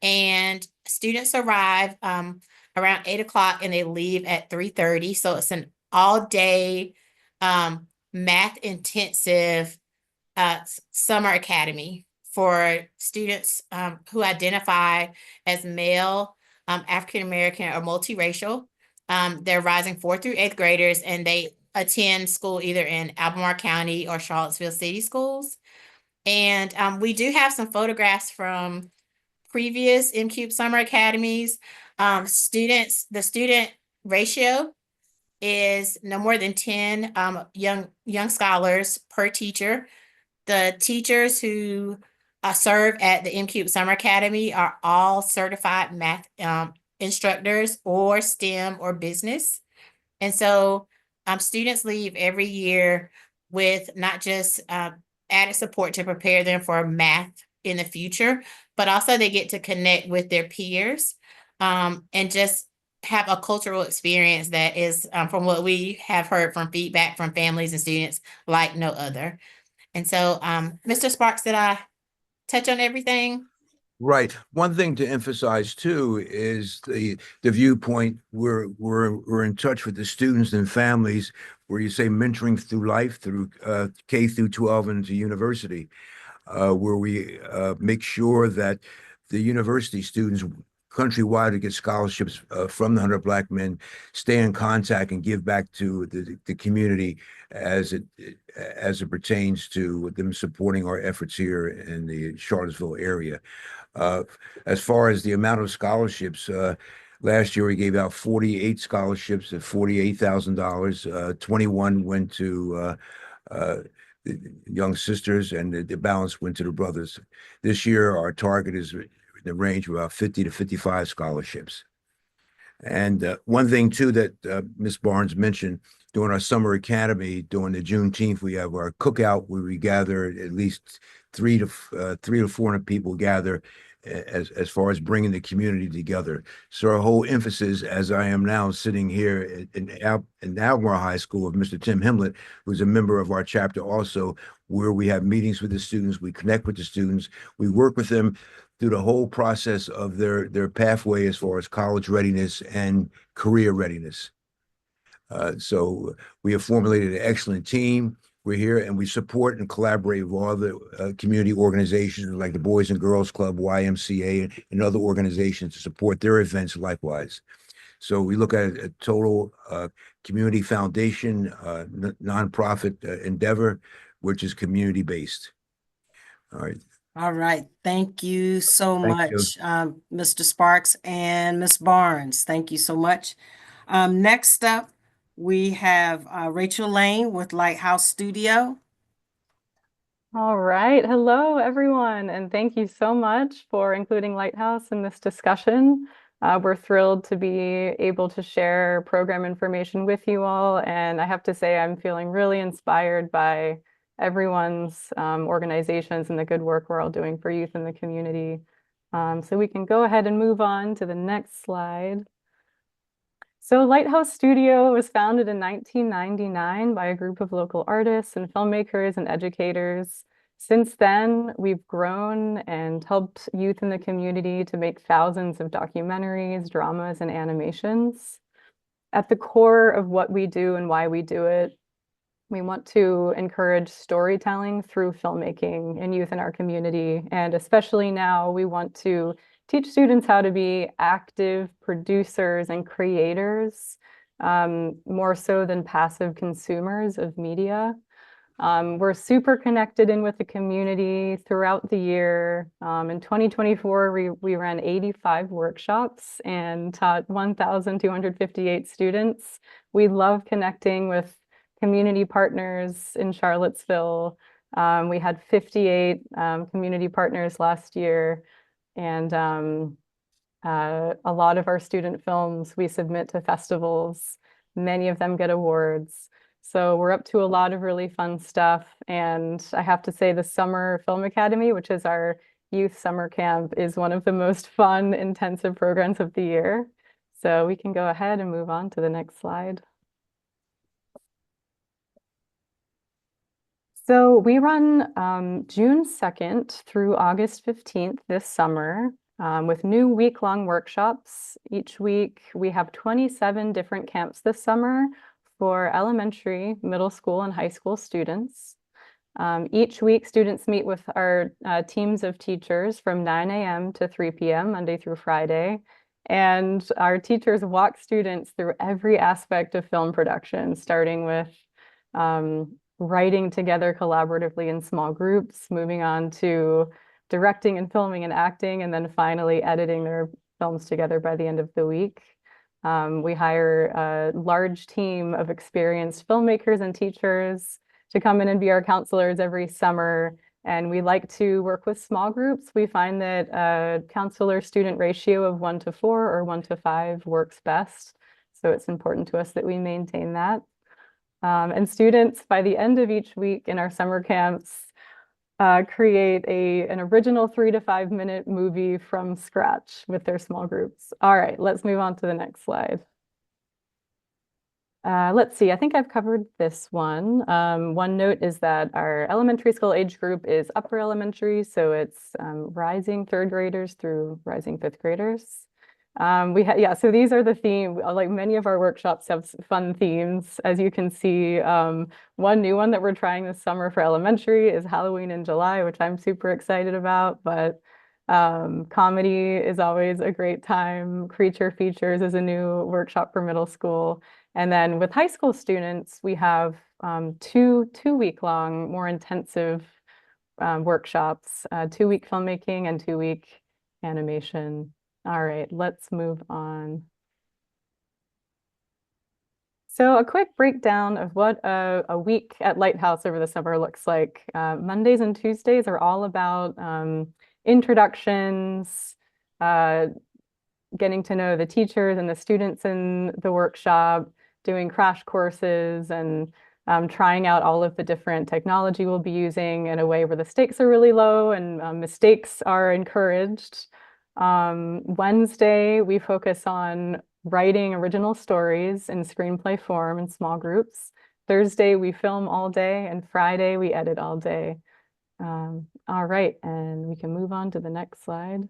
And students arrive around 8 o'clock and they leave at 3:30. So it's an all-day math intensive summer academy for students who identify as male, African American, or multiracial. They're rising 4th through 8th graders, and they attend school either in Albemarle County or Charlottesville City schools. And we do have some photographs from previous MCUTE summer academies. The student ratio is no more than 10 young scholars per teacher. The teachers who serve at the MCUTE Summer Academy are all certified math instructors or STEM or business. And so students leave every year with not just added support to prepare them for math in the future, but also they get to connect with their peers and just have a cultural experience that is, from what we have heard from feedback from families and students, like no other. And so, Mr. Sparks, did I touch on everything? Right. One thing to emphasize too is the viewpoint. We're in touch with the students and families, where you say mentoring through life, through K through 12 and to university, where we make sure that the university students countrywide who get scholarships from the 100 Black Men stay in contact and give back to the community as it pertains to them supporting our efforts here in the Charlottesville area. As far as the amount of scholarships, last year we gave out 48 scholarships at $48,000. 21 went to the young sisters, and the balance went to the brothers. This year, our target is in the range of about 50 to 55 scholarships. And one thing too that Ms. Barnes mentioned, during our summer academy, during the Juneteenth, we have our cookout where we gather at least 300 to 400 people gather as far as bringing the community together. So our whole emphasis, as I am now sitting here in Albemarle High School, of Mr. Tim Hemlett, who's a member of our chapter also, where we have meetings with the students, we connect with the students, we work with them through the whole process of their pathway as far as college readiness and career readiness. So we have formulated an excellent team. We're here and we support and collaborate with all the community organizations like the Boys and Girls Club, YMCA, and other organizations to support their events likewise. So we look at a total community foundation, nonprofit endeavor, which is community-based. All right. All right. Thank you so Thank you. much, Mr. Sparks and Ms. Barnes. Thank you so much. Next up, we have Rachel Lane with Lighthouse Studio. All right. Hello, everyone, and thank you so much for including Lighthouse in this discussion. We're thrilled to be able to share program information with you all, and I have to say I'm feeling really inspired by everyone's organizations and the good work we're all doing for youth in the community. So we can go ahead and move on to the next slide. So Lighthouse Studio was founded in 1999 by a group of local artists and filmmakers and educators. Since then, we've grown and helped youth in the community to make thousands of documentaries, dramas, and animations. At the core of what we do and why we do it, we want to encourage storytelling through filmmaking in youth in our community. And especially now, we want to teach students how to be active producers and creators more so than passive consumers of media. We're super connected in with the community throughout the year. In 2024, we ran 85 workshops and taught 1,258 students. We love connecting with community partners in Charlottesville. We had 58 community partners last year, and a lot of our student films we submit to festivals. Many of them get awards. So we're up to a lot of really fun stuff. And I have to say the Summer Film Academy, which is our youth summer camp, is one of the most fun, intensive programs of the year. So we can go ahead and move on to the next slide. So we run June 2nd through August 15th this summer with new week-long workshops. Each week we have 27 different camps this summer for elementary, middle school, and high school students. Each week, students meet with our teams of teachers from 9 a.m. to 3 p.m. Monday through Friday. And our teachers walk students through every aspect of film production, starting with writing together collaboratively in small groups, moving on to directing and filming and acting, and then finally editing their films together by the end of the week. We hire a large team of experienced filmmakers and teachers to come in and be our counselors every summer. And we like to work with small groups. We find that a counselor-student ratio of 1 to 4 or 1 to 5 works best. So it's important to us that we maintain that. And students, by the end of each week in our summer camps, create an original 3 to 5 minute movie from scratch with their small groups. All right, let's move on to the next slide. Let's see, I think I've covered this one. One note is that our elementary school age group is upper elementary, so it's rising 3rd graders through rising 5th graders. So these are the theme, like many of our workshops have fun themes. As you can see, one new one that we're trying this summer for elementary is Halloween in July, which I'm super excited about, but comedy is always a great time. Creature features is a new workshop for middle school. And then with high school students, we have two week-long, more intensive workshops, 2-week filmmaking and 2-week animation. All right, let's move on. So a quick breakdown of what a week at Lighthouse over the summer looks like. Mondays and Tuesdays are all about introductions, getting to know the teachers and the students in the workshop, doing crash courses, and trying out all of the different technology we'll be using in a way where the stakes are really low and mistakes are encouraged. Wednesday, we focus on writing original stories in screenplay form in small groups. Thursday, we film all day, and Friday, we edit all day. All right, and we can move on to the next slide.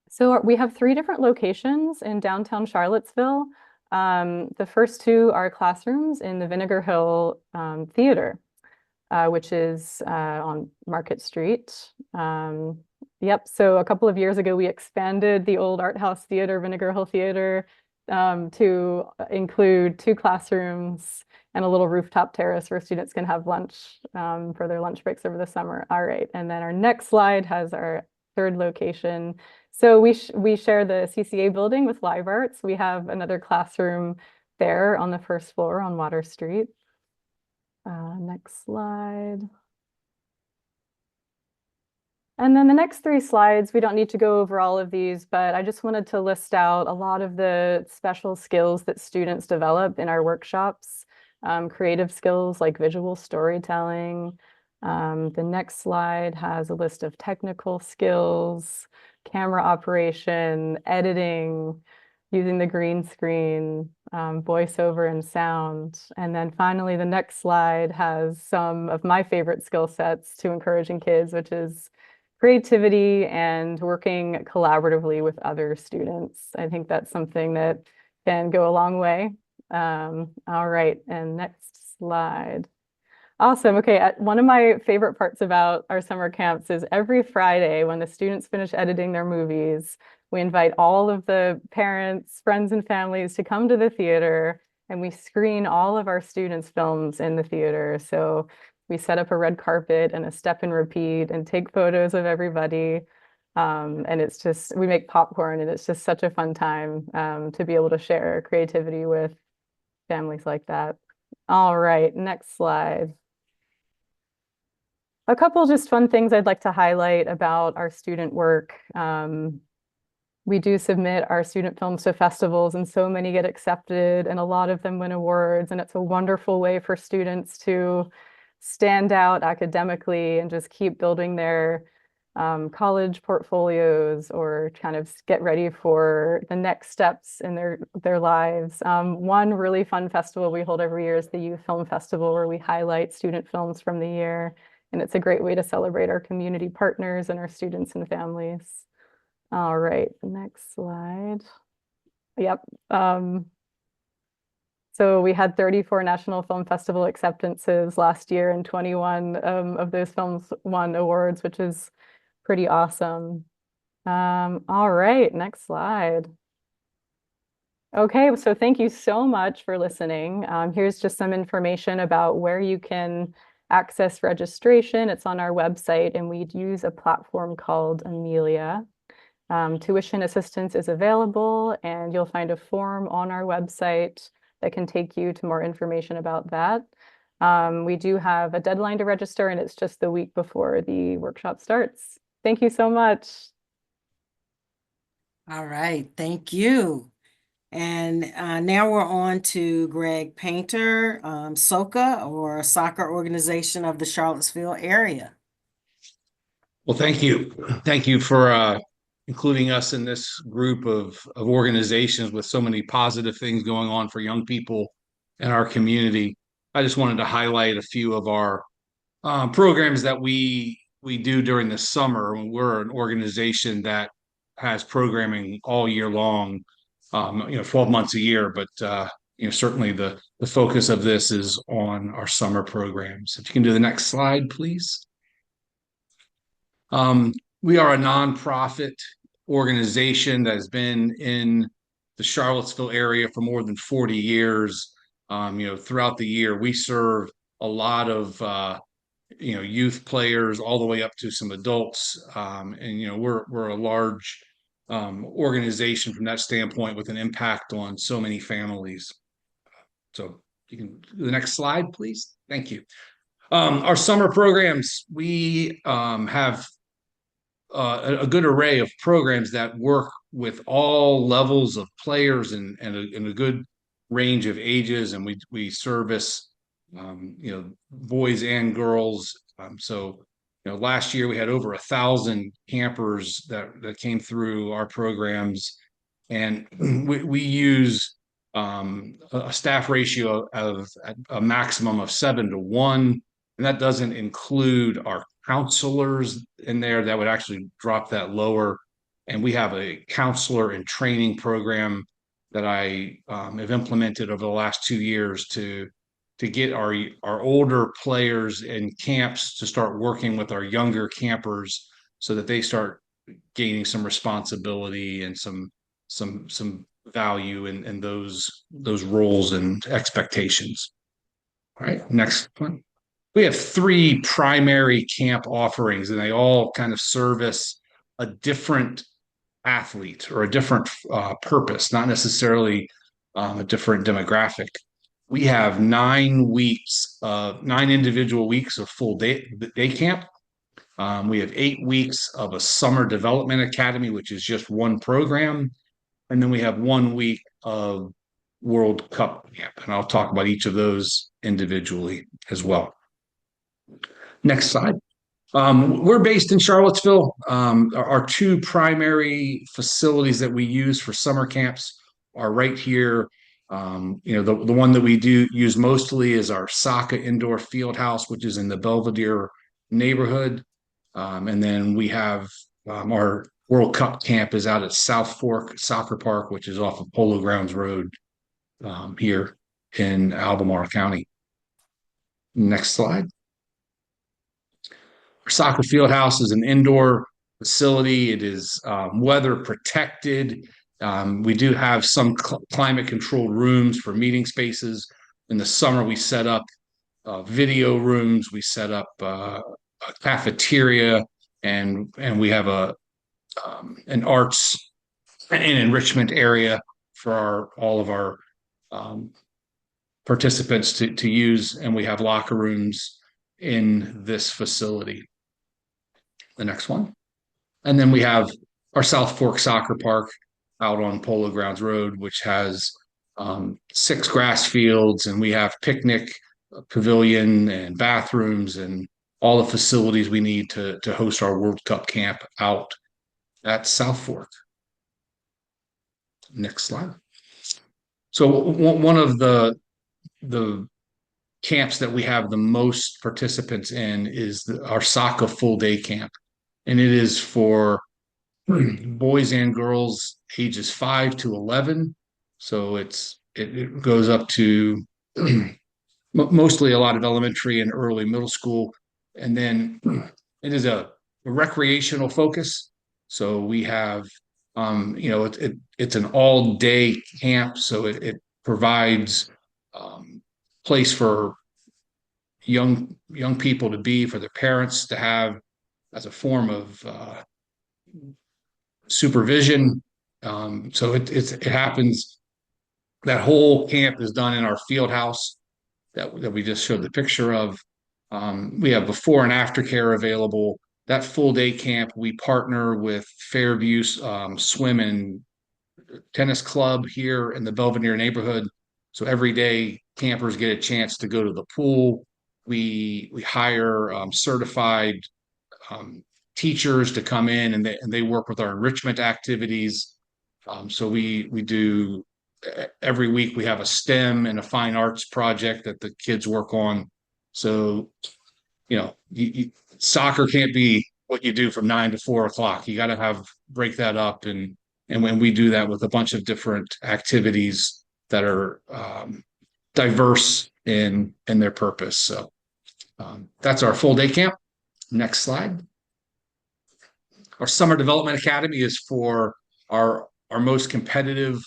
So we have 3 different locations in downtown Charlottesville. The first 2 are classrooms in the Vinegar Hill Theater, which is on Market Street. Yep, so a couple of years ago, we expanded the old Art House Theater, Vinegar Hill Theater, to include 2 classrooms and a little rooftop terrace where students can have lunch for their lunch breaks over the summer. All right, and then our next slide has our 3rd location. So we share the CCA building with Live Arts. We have another classroom there on the 1st floor on Water Street. Next slide. And then the next 3 slides, we don't need to go over all of these, but I just wanted to list out a lot of the special skills that students develop in our workshops, creative skills like visual storytelling. The next slide has a list of technical skills, camera operation, editing, using the green screen, voiceover and sound. And then finally, the next slide has some of my favorite skill sets to encouraging kids, which is creativity and working collaboratively with other students. I think that's something that can go a long way. All right, and next slide. Awesome. Okay, one of my favorite parts about our summer camps is every Friday when the students finish editing their movies, We invite all of the parents, friends, and families to come to the theater, and we screen all of our students' films in the theater. So we set up a red carpet and a step and repeat and take photos of everybody. And it's just, we make popcorn, and it's just such a fun time to be able to share creativity with families like that. All right, next slide. A couple just fun things I'd like to highlight about our student work. We do submit our student films to festivals, and so many get accepted, and a lot of them win awards. And it's a wonderful way for students to stand out academically and just keep building their college portfolios, or kind of get ready for the next steps in their lives. One really fun festival we hold every year is the Youth Film Festival, where we highlight student films from the year. And it's a great way to celebrate our community partners and our students and families. All right, next slide. Yep. So we had 34 National Film Festival acceptances last year, and 21 of those films won awards, which is pretty awesome. All right, next slide. Okay, so thank you so much for listening. Here's just some information about where you can access registration. It's on our website, and we use a platform called Amelia. Tuition assistance is available, and you'll find a form on our website that can take you to more information about that. We do have a deadline to register, and it's just the week before the workshop starts. Thank you so much. All right, thank you. And now we're on to Greg Painter, SOCA, or Soccer Organization of the Charlottesville area. Well, thank you. Thank you for including us in this group of organizations with so many positive things going on for young people in our community. I just wanted to highlight a few of our programs that we do during the summer. We're an organization that has programming all year long, 12 months a year, but certainly the focus of this is on our summer programs. If you can do the next slide, please. We are a nonprofit organization that has been in the Charlottesville area for more than 40 years. Throughout the year, we serve a lot of youth players all the way up to some adults, and we're a large organization from that standpoint, with an impact on so many families. So you can do the next slide, please. Thank you. Our summer programs, we have a good array of programs that work with all levels of players and a good range of ages, and we service boys and girls. Last year we had over 1,000 campers that came through our programs, and we use a staff ratio of a maximum of 7 to 1, and that doesn't include our counselors in there. That would actually drop that lower. And we have a counselor and training program that I have implemented over the last 2 years to get our older players in camps to start working with our younger campers, so that they start gaining some responsibility and some value in those roles and expectations. All right, next one. We have 3 primary camp offerings, and they all kind of service a different athlete or a different purpose, not necessarily a different demographic. We have 9 individual weeks of full day camp. We have 8 weeks of a summer development academy, which is just one program. And then we have 1 week of World Cup camp. And I'll talk about each of those individually as well. Next slide. We're based in Charlottesville. Our 2 primary facilities that we use for summer camps are right here. The one that we do use mostly is our SOCA indoor field house, which is in the Belvedere neighborhood. And then we have our World Cup camp is out at South Fork Soccer Park, which is off of Polo Grounds Road here in Albemarle County. Next slide. Our soccer field house is an indoor facility. It is weather protected. We do have some climate controlled rooms for meeting spaces. In the summer, we set up video rooms. We set up a cafeteria, and we have an arts and enrichment area for all of our participants to use, and we have locker rooms in this facility. The next one. And then we have our South Fork Soccer Park out on Polo Grounds Road, which has 6 grass fields, and we have picnic pavilion and bathrooms and all the facilities we need to host our World Cup camp out at South Fork. Next slide. So one of the camps that we have the most participants in is our soccer full day camp. And it is for boys and girls ages 5 to 11. So it goes up to mostly a lot of elementary and early middle school. And then it is a recreational focus. So we have, it's an all day camp. So it provides place for young people to be, for their parents to have as a form of supervision. So it happens. That whole camp is done in our field house that we just showed the picture of. We have before and after care available. That full day camp, we partner with Fairview Swim and Tennis Club here in the Belvedere neighborhood. So every day campers get a chance to go to the pool. We hire certified teachers to come in, and they work with our enrichment activities. So we do every week we have a STEM and a fine arts project that the kids work on. So, soccer can't be what you do from 9 to 4 o'clock. You got to break that up. And when we do that with a bunch of different activities that are diverse in their purpose. So that's our full day camp. Next slide. Our Summer Development Academy is for our most competitive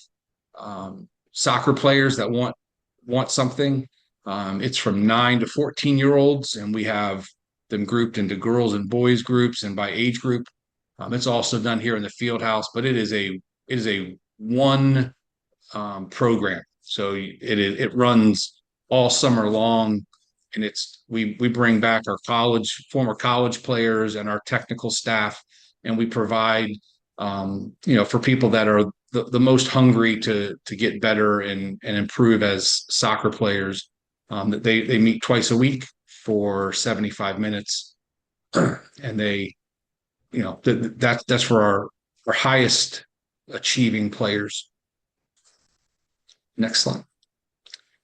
soccer players that want something. It's from 9 to 14-year-olds, and we have them grouped into girls and boys groups and by age group. It's also done here in the field house, but it is a one program. So it runs all summer long, and we bring back our former college players and our technical staff, and we provide for people that are the most hungry to get better and improve as soccer players. That they meet twice a week for 75 minutes, and that's for our highest achieving players. Next slide.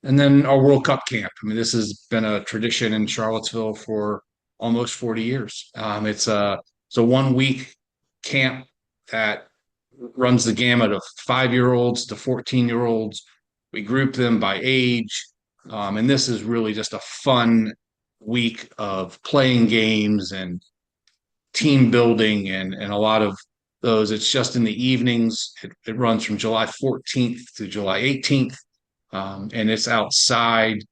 And then our World Cup camp. I mean, this has been a tradition in Charlottesville for almost 40 years. It's a 1-week camp that runs the gamut of 5-year-olds to 14-year-olds. We group them by age. And this is really just a fun week of playing games and team building and a lot of those. It's just in the evenings. It runs from July 14th to July 18th. And it's outside.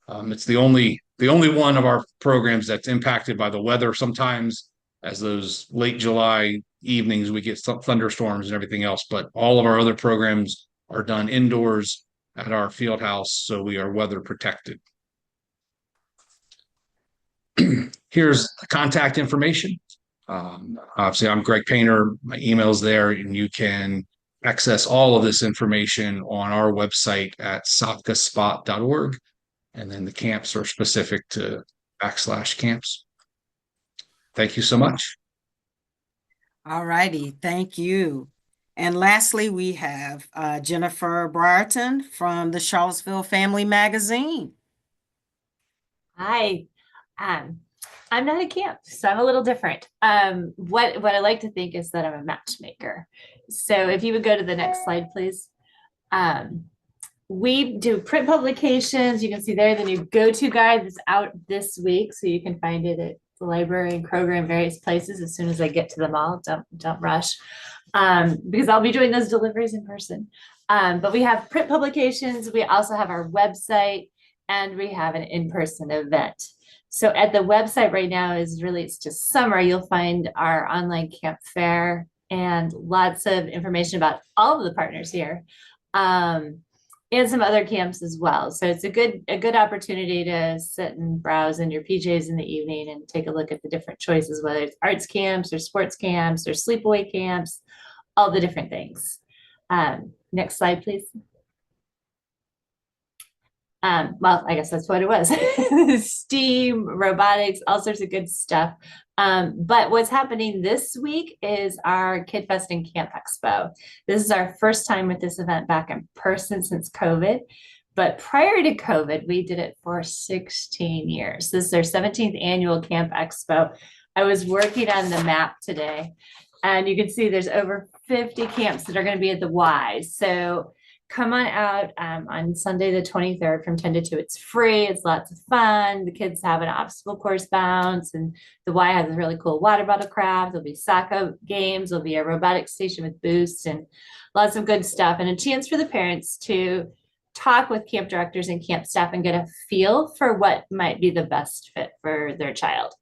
It's the only one of our programs that's impacted by the weather sometimes, as those late July evenings we get some thunderstorms and everything else. But all of our other programs are done indoors at our field house, so we are weather protected. Here's the contact information. Obviously, I'm Greg Painter. My email's there, and you can access all of this information on our website at soccaspot.org. And then the camps are specific to /camps. Thank you so much. All righty, thank you. And lastly, we have Jennifer Briarton from the Charlottesville Family Magazine. Hi, I'm not a camp, so I'm a little different. What I like to think is that I'm a matchmaker. So if you would go to the next slide, please. We do print publications. You can see there the new go-to guide that's out this week, so you can find it at the library and Kroger and various places as soon as I get to them all. Don't rush, because I'll be doing those deliveries in person. But we have print publications. We also have our website, and we have an in-person event. So at the website right now it's just summer. You'll find our online camp fair and lots of information about all of the partners here, and some other camps as well. So it's a good opportunity to sit and browse in your PJs in the evening and take a look at the different choices, whether it's arts camps or sports camps or sleepaway camps, all the different things. Next slide, please. Well, I guess that's what it was. STEAM, robotics, all sorts of good stuff. But what's happening this week is our Kid Fest and Camp Expo. This is our first time with this event back in person since COVID. But prior to COVID, we did it for 16 years. This is our 17th annual Camp Expo. I was working on the map today, and you can see there's over 50 camps that are going to be at the Y. So come on out on Sunday, the 23rd from 10 to 2. It's free. It's lots of fun. The kids have an obstacle course bounce, and the Y has a really cool water bottle craft. There'll be soccer games. There'll be a robotics station with boosts and lots of good stuff, and a chance for the parents to talk with camp directors and camp staff and get a feel for what might be the best fit for their child.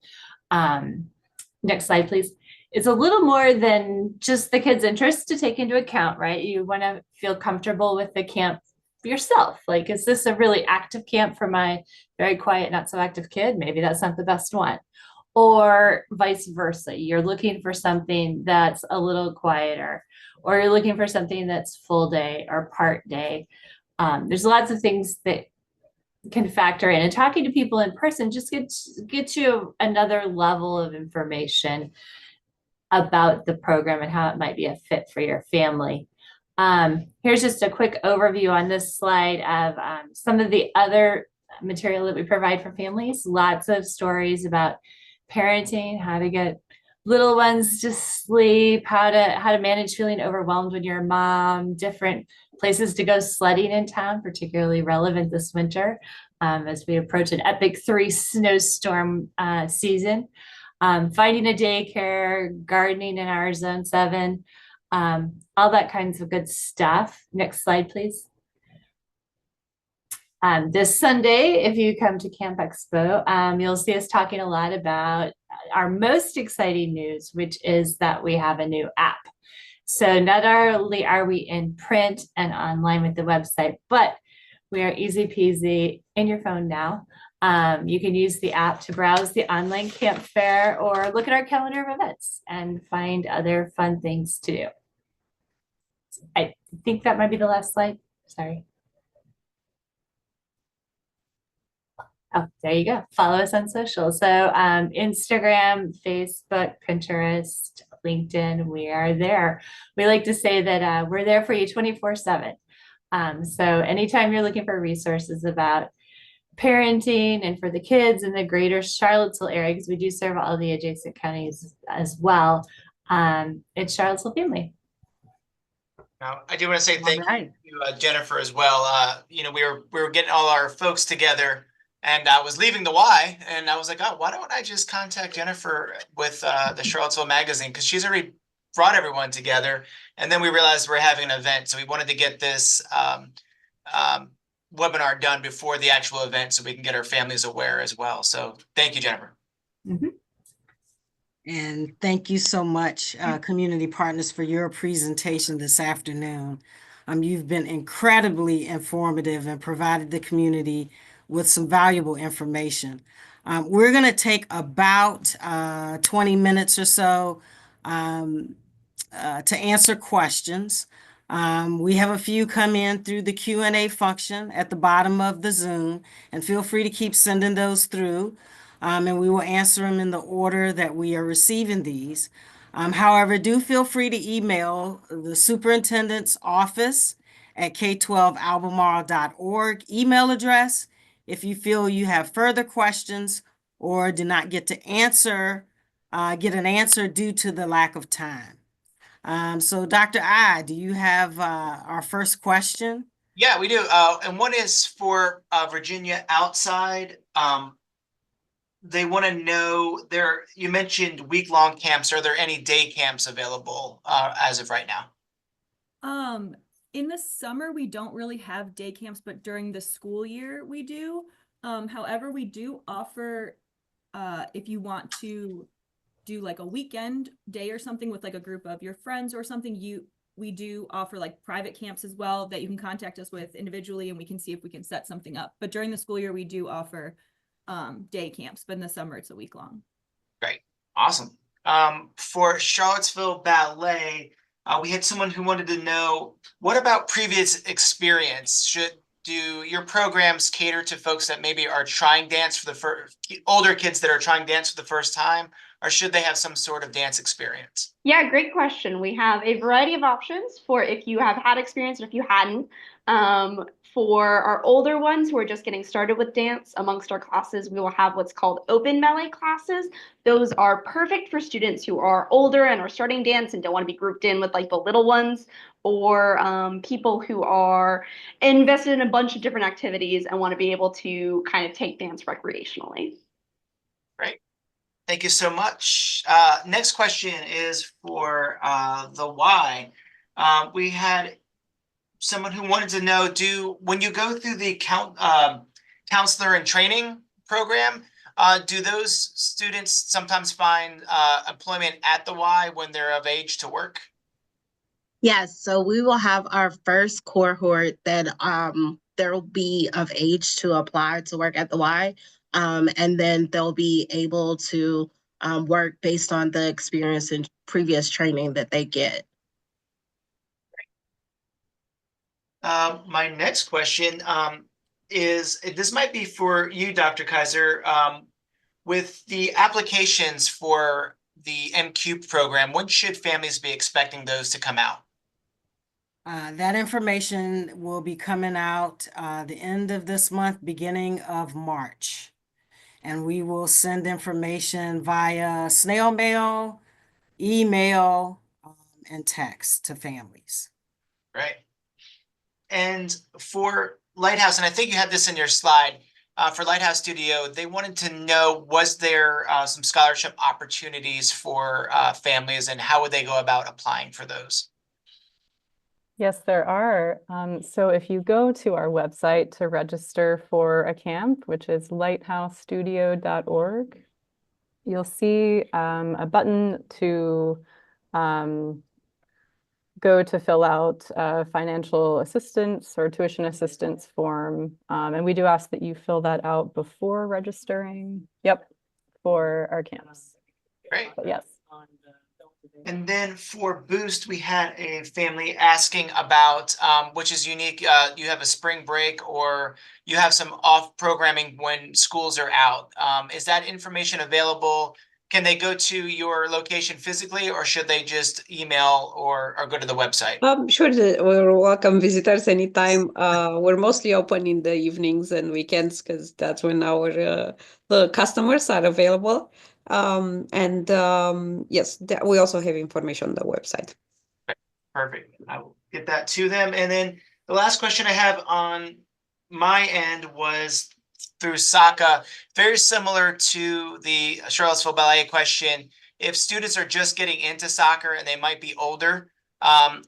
Next slide, please. It's a little more than just the kids' interests to take into account, right? You want to feel comfortable with the camp yourself. Like, is this a really active camp for my very quiet, not so active kid? Maybe that's not the best one. Or vice versa. You're looking for something that's a little quieter, or you're looking for something that's full day or part day. There's lots of things that can factor in, and talking to people in person just gets you another level of information about the program and how it might be a fit for your family. Here's just a quick overview on this slide of some of the other material that we provide for families. Lots of stories about parenting, how to get little ones to sleep, how to manage feeling overwhelmed when you're a mom, different places to go sledding in town, particularly relevant this winter as we approach an epic 3 snowstorm season. Finding a daycare, gardening in our Zone 7, all that kinds of good stuff. Next slide, please. This Sunday, if you come to Camp Expo, you'll see us talking a lot about our most exciting news, which is that we have a new app. So not only are we in print and online with the website, but we are easy peasy in your phone now. You can use the app to browse the online camp fair or look at our calendar of events and find other fun things to do. I think that might be the last slide. Sorry. Oh, there you go. Follow us on social. So Instagram, Facebook, Pinterest, LinkedIn, we are there. We like to say that we're there for you 24/7. So anytime you're looking for resources about parenting and for the kids in the greater Charlottesville area, because we do serve all the adjacent counties as well, it's Charlottesville Family. Now, I do want to say thank you to Jennifer as well. We were getting all our folks together, and I was leaving the Y, and I was like, oh, why don't I just contact Jennifer with the Charlottesville Magazine, because she's already brought everyone together. And then we realized we're having an event, so we wanted to get this webinar done before the actual event so we can get our families aware as well. So thank you, Jennifer. Mm-hmm. And thank you so much, community partners, for your presentation this afternoon. You've been incredibly informative and provided the community with some valuable information. We're going to take about 20 minutes or so to answer questions. We have a few come in through the Q&A function at the bottom of the Zoom, and feel free to keep sending those through, and we will answer them in the order that we are receiving these. However, do feel free to email the superintendent's office at k12albemarle.org email address if you feel you have further questions or do not get to get an answer due to the lack of time. So Dr. I, do you have our first question? Yeah, we do. And one is for Virginia Outside. they want to know you mentioned week-long camps. Are there any day camps available as of right now? In the summer, we don't really have day camps, but during the school year we do. However, we do offer, if you want to do like a weekend day or something with like a group of your friends or something, we do offer like private camps as well that you can contact us with individually, and we can see if we can set something up. But during the school year, we do offer day camps, but in the summer it's a week long. Great. Awesome. For Charlottesville Ballet, we had someone who wanted to know, what about previous experience? Do your programs cater to folks that maybe are trying dance for the first, older kids that are trying dance for the first time, or should they have some sort of dance experience? Yeah, great question. We have a variety of options for if you have had experience and if you hadn't. For our older ones who are just getting started with dance, amongst our classes, we will have what's called open ballet classes. Those are perfect for students who are older and are starting dance and don't want to be grouped in with like the little ones, or people who are invested in a bunch of different activities and want to be able to kind of take dance recreationally. Great. Thank you so much. Next question is for the Y. We had someone who wanted to know, when you go through the counselor and training program, do those students sometimes find employment at the Y when they're of age to work? Yes, so we will have our first cohort that they'll be of age to apply to work at the Y, and then they'll be able to work based on the experience and previous training that they get. My next question is, this might be for you, Dr. Kaiser. With the applications for the MCUBE program, when should families be expecting those to come out? That information will be coming out the end of this month, beginning of March. And we will send information via snail mail, email, and text to families. Right. And for Lighthouse, and I think you had this in your slide, for Lighthouse Studio, they wanted to know, was there some scholarship opportunities for families, and how would they go about applying for those? Yes, there are. So if you go to our website to register for a camp, which is lighthousestudio.org, you'll see a button to go to fill out a financial assistance or tuition assistance form. And we do ask that you fill that out before registering. Yep, for our camps. Great. But yes. And then for Boost, we had a family asking about, which is unique. You have a spring break, or you have some off programming when schools are out. Is that information available? Can they go to your location physically, or should they just email or go to the website? Sure, we're welcome visitors anytime. We're mostly open in the evenings and weekends because that's when our the customers are available. Yes, we also have information on the website. Perfect. I will get that to them. And then the last question I have on my end was through SACA, very similar to the Charlottesville Ballet question. If students are just getting into soccer and they might be older, are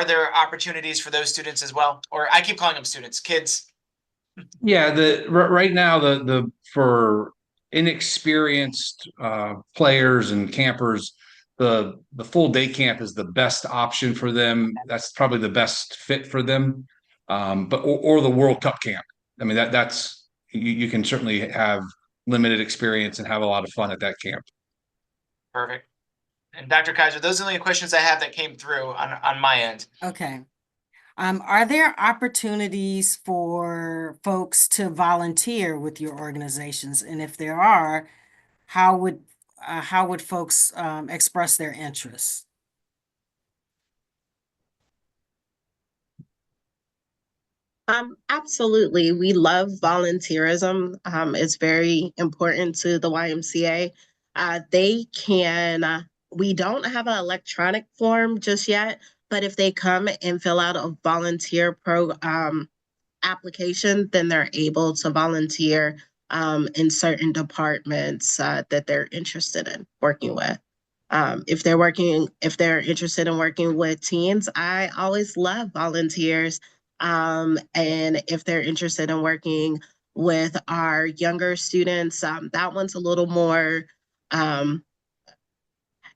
there opportunities for those students as well? Or I keep calling them students, kids. Yeah, right now for inexperienced players and campers, the full day camp is the best option for them. That's probably the best fit for them. Or the World Cup camp. I mean, that's you can certainly have limited experience and have a lot of fun at that camp. Perfect. And Dr. Kaiser, those are the only questions I have that came through on my end. Okay. Are there opportunities for folks to volunteer with your organizations? And if there are, how would folks express their interest? Absolutely. We love volunteerism. It's very important to the YMCA. We don't have an electronic form just yet, but if they come and fill out a volunteer application, then they're able to volunteer in certain departments that they're interested in working with. If they're interested in working with teens, I always love volunteers. And if they're interested in working with our younger students, that one's a little more,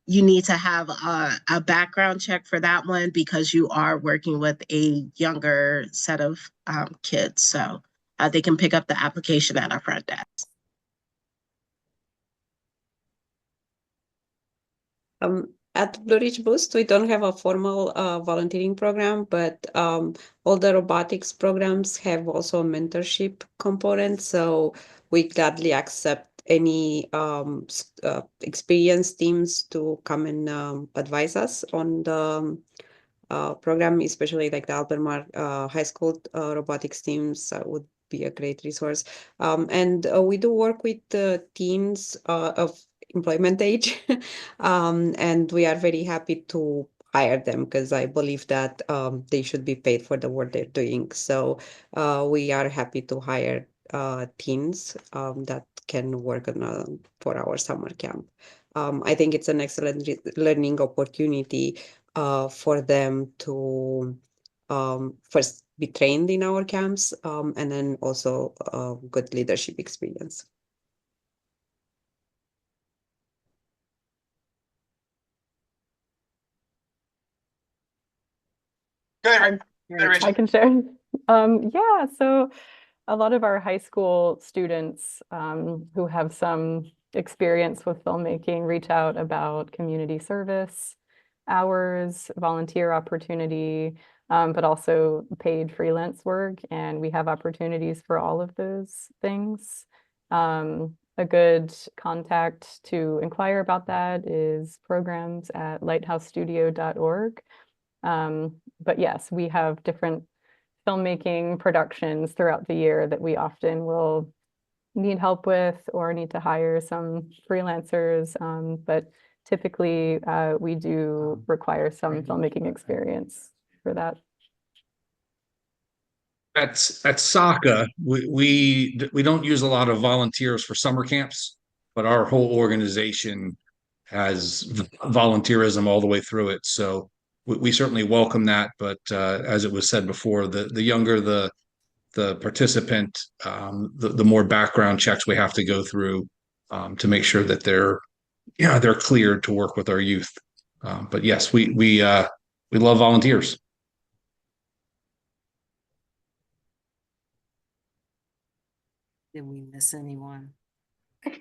you need to have a background check for that one because you are working with a younger set of kids. So they can pick up the application at our front desk. At Blue Ridge Boost, we don't have a formal volunteering program, but all the robotics programs have also a mentorship component. So we gladly accept any experienced teams to come and advise us on the program, especially like the Albemarle High School robotics teams would be a great resource. And we do work with teens of employment age, and we are very happy to hire them because I believe that they should be paid for the work they're doing. So we are happy to hire teens that can work on a 4-hour summer camp. I think it's an excellent learning opportunity for them to first be trained in our camps and then also good leadership experience. Go ahead. I can share. Yeah, so a lot of our high school students who have some experience with filmmaking reach out about community service hours, volunteer opportunity, but also paid freelance work. And we have opportunities for all of those things. A good contact to inquire about that is programs at lighthousestudio.org. But yes, we have different filmmaking productions throughout the year that we often will need help with or need to hire some freelancers. But typically we do require some filmmaking experience for that. At SACA, we don't use a lot of volunteers for summer camps, but our whole organization has volunteerism all the way through it. So we certainly welcome that. But as it was said before, the younger the participant, the more background checks we have to go through to make sure that they're cleared to work with our youth. But yes, we love volunteers. Did we miss anyone?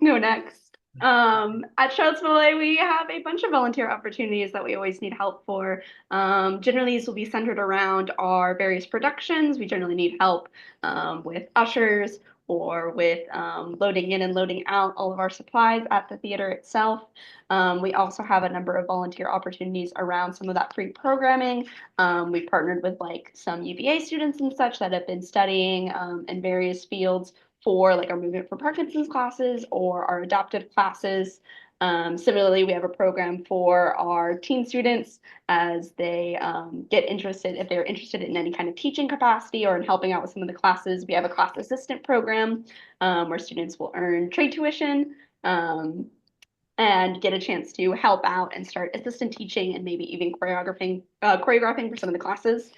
No, next. At Charlottesville LA, we have a bunch of volunteer opportunities that we always need help for. Generally, these will be centered around our various productions. We generally need help with ushers or with loading in and loading out all of our supplies at the theater itself. We also have a number of volunteer opportunities around some of that free programming. We've partnered with like some UVA students and such that have been studying in various fields for like our Movement for Parkinson's classes or our adaptive classes. Similarly, we have a program for our teen students as they get interested, if they're interested in any kind of teaching capacity or in helping out with some of the classes. We have a class assistant program where students will earn trade tuition and get a chance to help out and start assistant teaching and maybe even choreographing for some of the classes.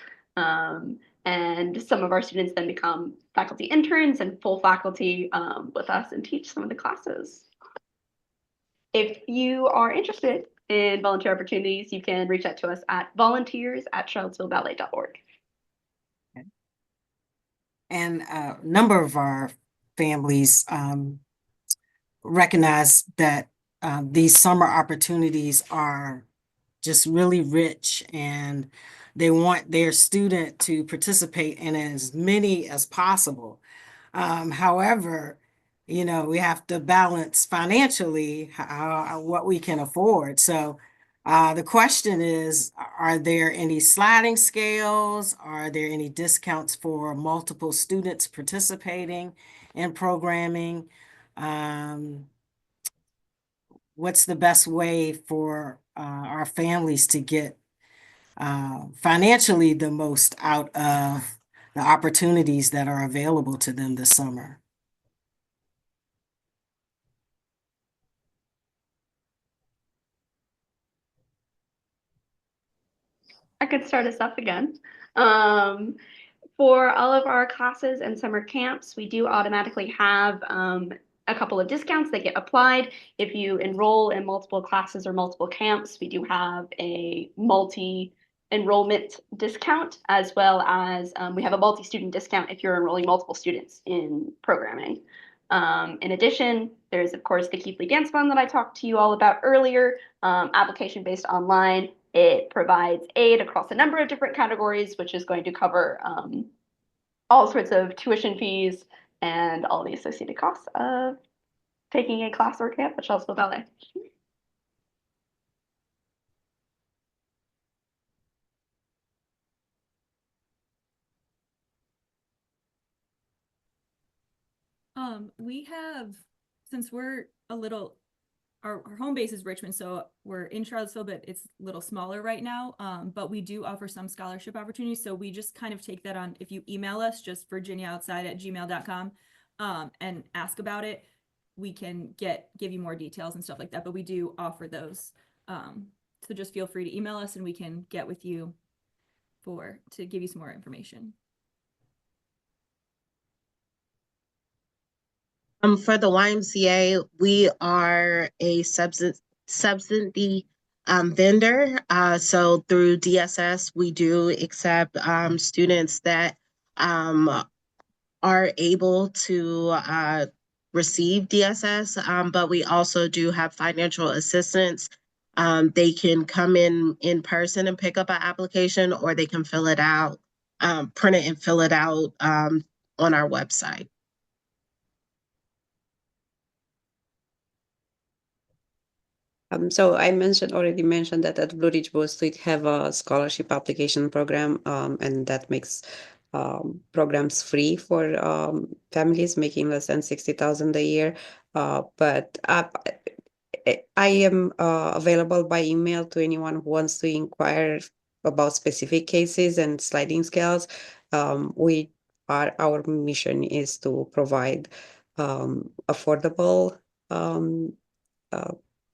And some of our students then become faculty interns and full faculty with us and teach some of the classes. If you are interested in volunteer opportunities, you can reach out to us at volunteers@charlottesvilleballet.org. Okay. And a number of our families recognize that these summer opportunities are just really rich, and they want their student to participate in as many as possible. However, we have to balance financially what we can afford. So the question is, are there any sliding scales? Are there any discounts for multiple students participating in programming? What's the best way for our families to get financially the most out of the opportunities that are available to them this summer? I could start us off again. For all of our classes and summer camps, we do automatically have a couple of discounts that get applied. If you enroll in multiple classes or multiple camps, we do have a multi-enrollment discount, as well as we have a multi-student discount if you're enrolling multiple students in programming. In addition, there's of course the Keithley Dance Fund that I talked to you all about earlier, application based online. It provides aid across a number of different categories, which is going to cover all sorts of tuition fees and all the associated costs of taking a class or camp at Charlottesville Ballet. We have, since we're a little, our home base is Richmond, so we're in Charlottesville, but it's a little smaller right now. But we do offer some scholarship opportunities. So we just kind of take that on. If you email us, just virginiaoutside@gmail.com, and ask about it, we can give you more details and stuff like that. But we do offer those. So just feel free to email us and we can get with you to give you some more information. For the YMCA, we are a subsidy vendor. So through DSS, we do accept students that are able to receive DSS, but we also do have financial assistance. They can come in person and pick up an application, or they can fill it out, print it and fill it out on our website. So I already mentioned that at Blue Ridge Bow we have a scholarship application program, and that makes programs free for families making less than $60,000 a year. But I am available by email to anyone who wants to inquire about specific cases and sliding scales. Our mission is to provide affordable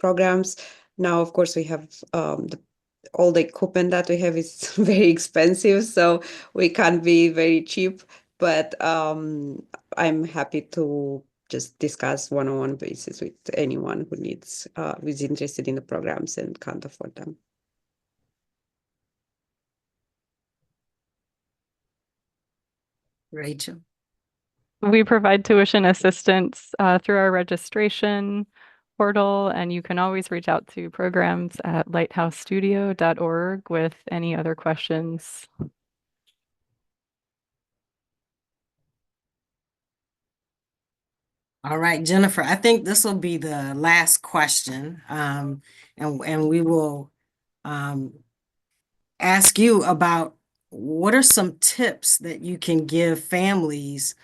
programs. Now, of course, we have all the equipment that we have is very expensive, so we can't be very cheap. But I'm happy to just discuss one-on-one basis with anyone who's interested in the programs and can't afford them. Rachel. We provide tuition assistance through our registration portal, and you can always reach out to programs at lighthousestudio.org with any other questions. All right, Jennifer, I think this will be the last question, and we will ask you about what are some tips that you can give families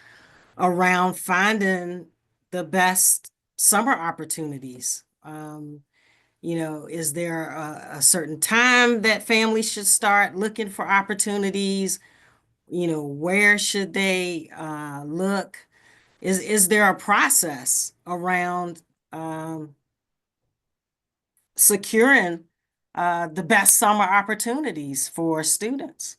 around finding the best summer opportunities. Is there a certain time that families should start looking for opportunities? Where should they look? Is there a process around securing the best summer opportunities for students?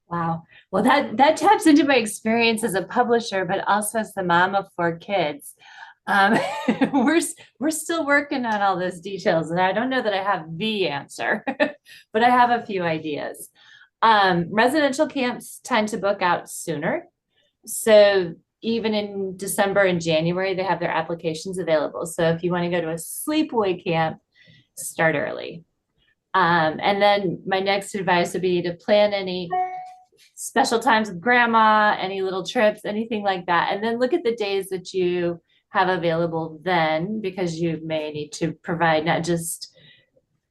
Wow. Well, that taps into my experience as a publisher, but also as the mom of 4 kids. We're still working on all those details, and I don't know that I have the answer, but I have a few ideas. Residential camps tend to book out sooner. So even in December and January, they have their applications available. So if you want to go to a sleepaway camp, start early. And then my next advice would be to plan any special times with grandma, any little trips, anything like that. And then look at the days that you have available then, because you may need to provide not just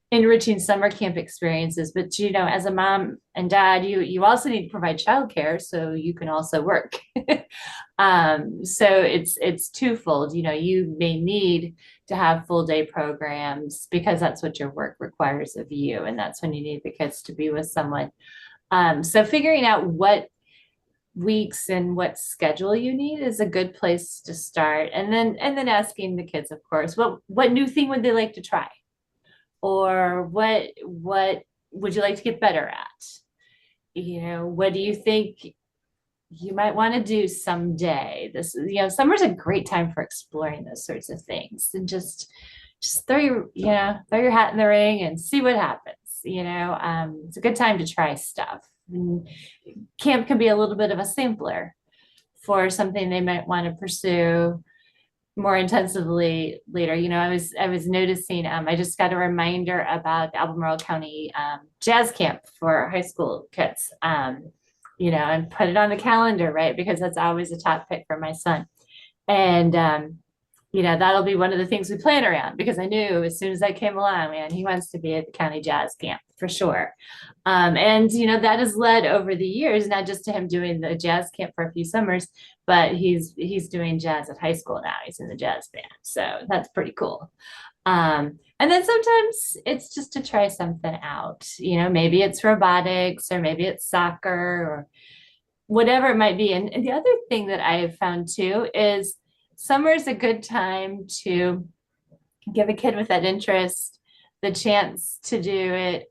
enriching summer camp experiences, but as a mom and dad, you also need to provide childcare so you can also work. So it's twofold. You may need to have full day programs because that's what your work requires of you, and that's when you need the kids to be with someone. So figuring out what weeks and what schedule you need is a good place to start, and then asking the kids, of course, what new thing would they like to try, or what would you like to get better at? You know, what do you think you might want to do someday? This is, you know, summer's a great time for exploring those sorts of things, and just throw your hat in the ring and see what happens. You know, it's a good time to try stuff. And camp can be a little bit of a sampler for something they might want to pursue more intensively later. You know, I was noticing, I just got a reminder about the Albemarle County jazz camp for high school kids, you know, and put it on the calendar, right? Because that's always a top pick for my son. And, you know, that'll be one of the things we plan around, because I knew as soon as I came along, man, he wants to be at the county jazz camp for sure. And, you know, that has led over the years, not just to him doing the jazz camp for a few summers, but he's doing jazz at high school now. He's in the jazz band. So that's pretty cool. And then sometimes it's just to try something out, you know, maybe it's robotics, or maybe it's soccer, or whatever it might be. And the other thing that I have found too is summer is a good time to give a kid with that interest the chance to do it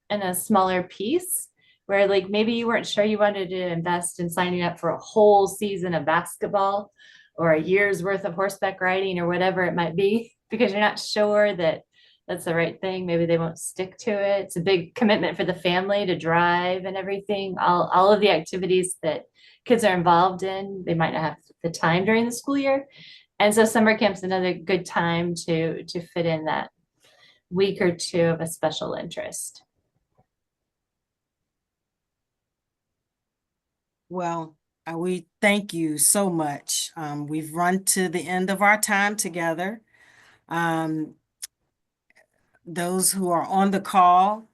in a smaller piece, where like maybe you weren't sure you wanted to invest in signing up for a whole season of basketball or a year's worth of horseback riding or whatever it might be, because you're not sure that that's the right thing. Maybe they won't stick to it. It's a big commitment for the family to drive and everything. All of the activities that kids are involved in, they might not have the time during the school year. And so summer camp's another good time to fit in that week or two of a special interest. Well, we thank you so much. We've run to the end of our time together. Those who are on the call,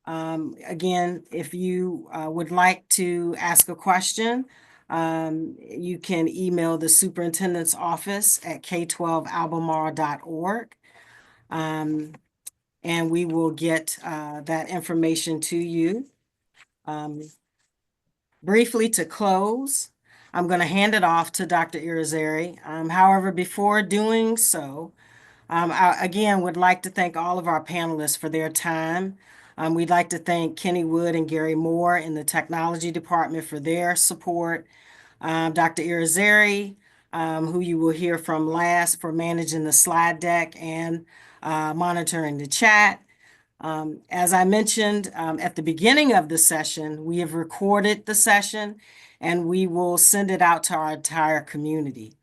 again, if you would like to ask a question, you can email the superintendent's office at k12albemarle.org. And we will get that information to you. Briefly to close, I'm going to hand it off to Dr. Irizarry. However, before doing so, I again would like to thank all of our panelists for their time. We'd like to thank Kenny Wood and Gary Moore in the technology department for their support. Dr. Irizarry, who you will hear from last, for managing the slide deck and monitoring the chat. As I mentioned at the beginning of the session, we have recorded the session and we will send it out to our entire community.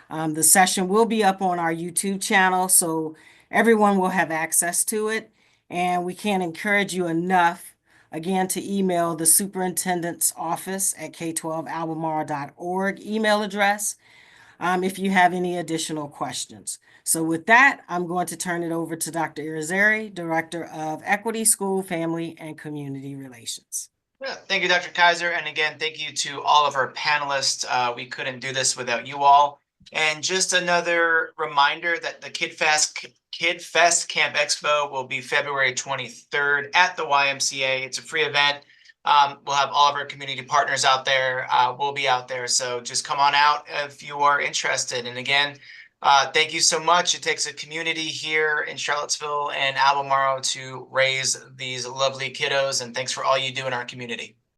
The session will be up on our YouTube channel, so everyone will have access to it. And we can't encourage you enough, again, to email the superintendent's office at k12albemarle.org email address if you have any additional questions. So with that, I'm going to turn it over to Dr. Irizarry, Director of Equity, School, Family, and Community Relations. Yeah, thank you, Dr. Kaiser. And again, thank you to all of our panelists. We couldn't do this without you all. And just another reminder that the Kid Fest Camp Expo will be February 23rd at the YMCA. It's a free event. We'll have all of our community partners out there. We'll be out there. So just come on out if you are interested. And again, thank you so much. It takes a community here in Charlottesville and Albemarle to raise these lovely kiddos. And thanks for all you do in our community.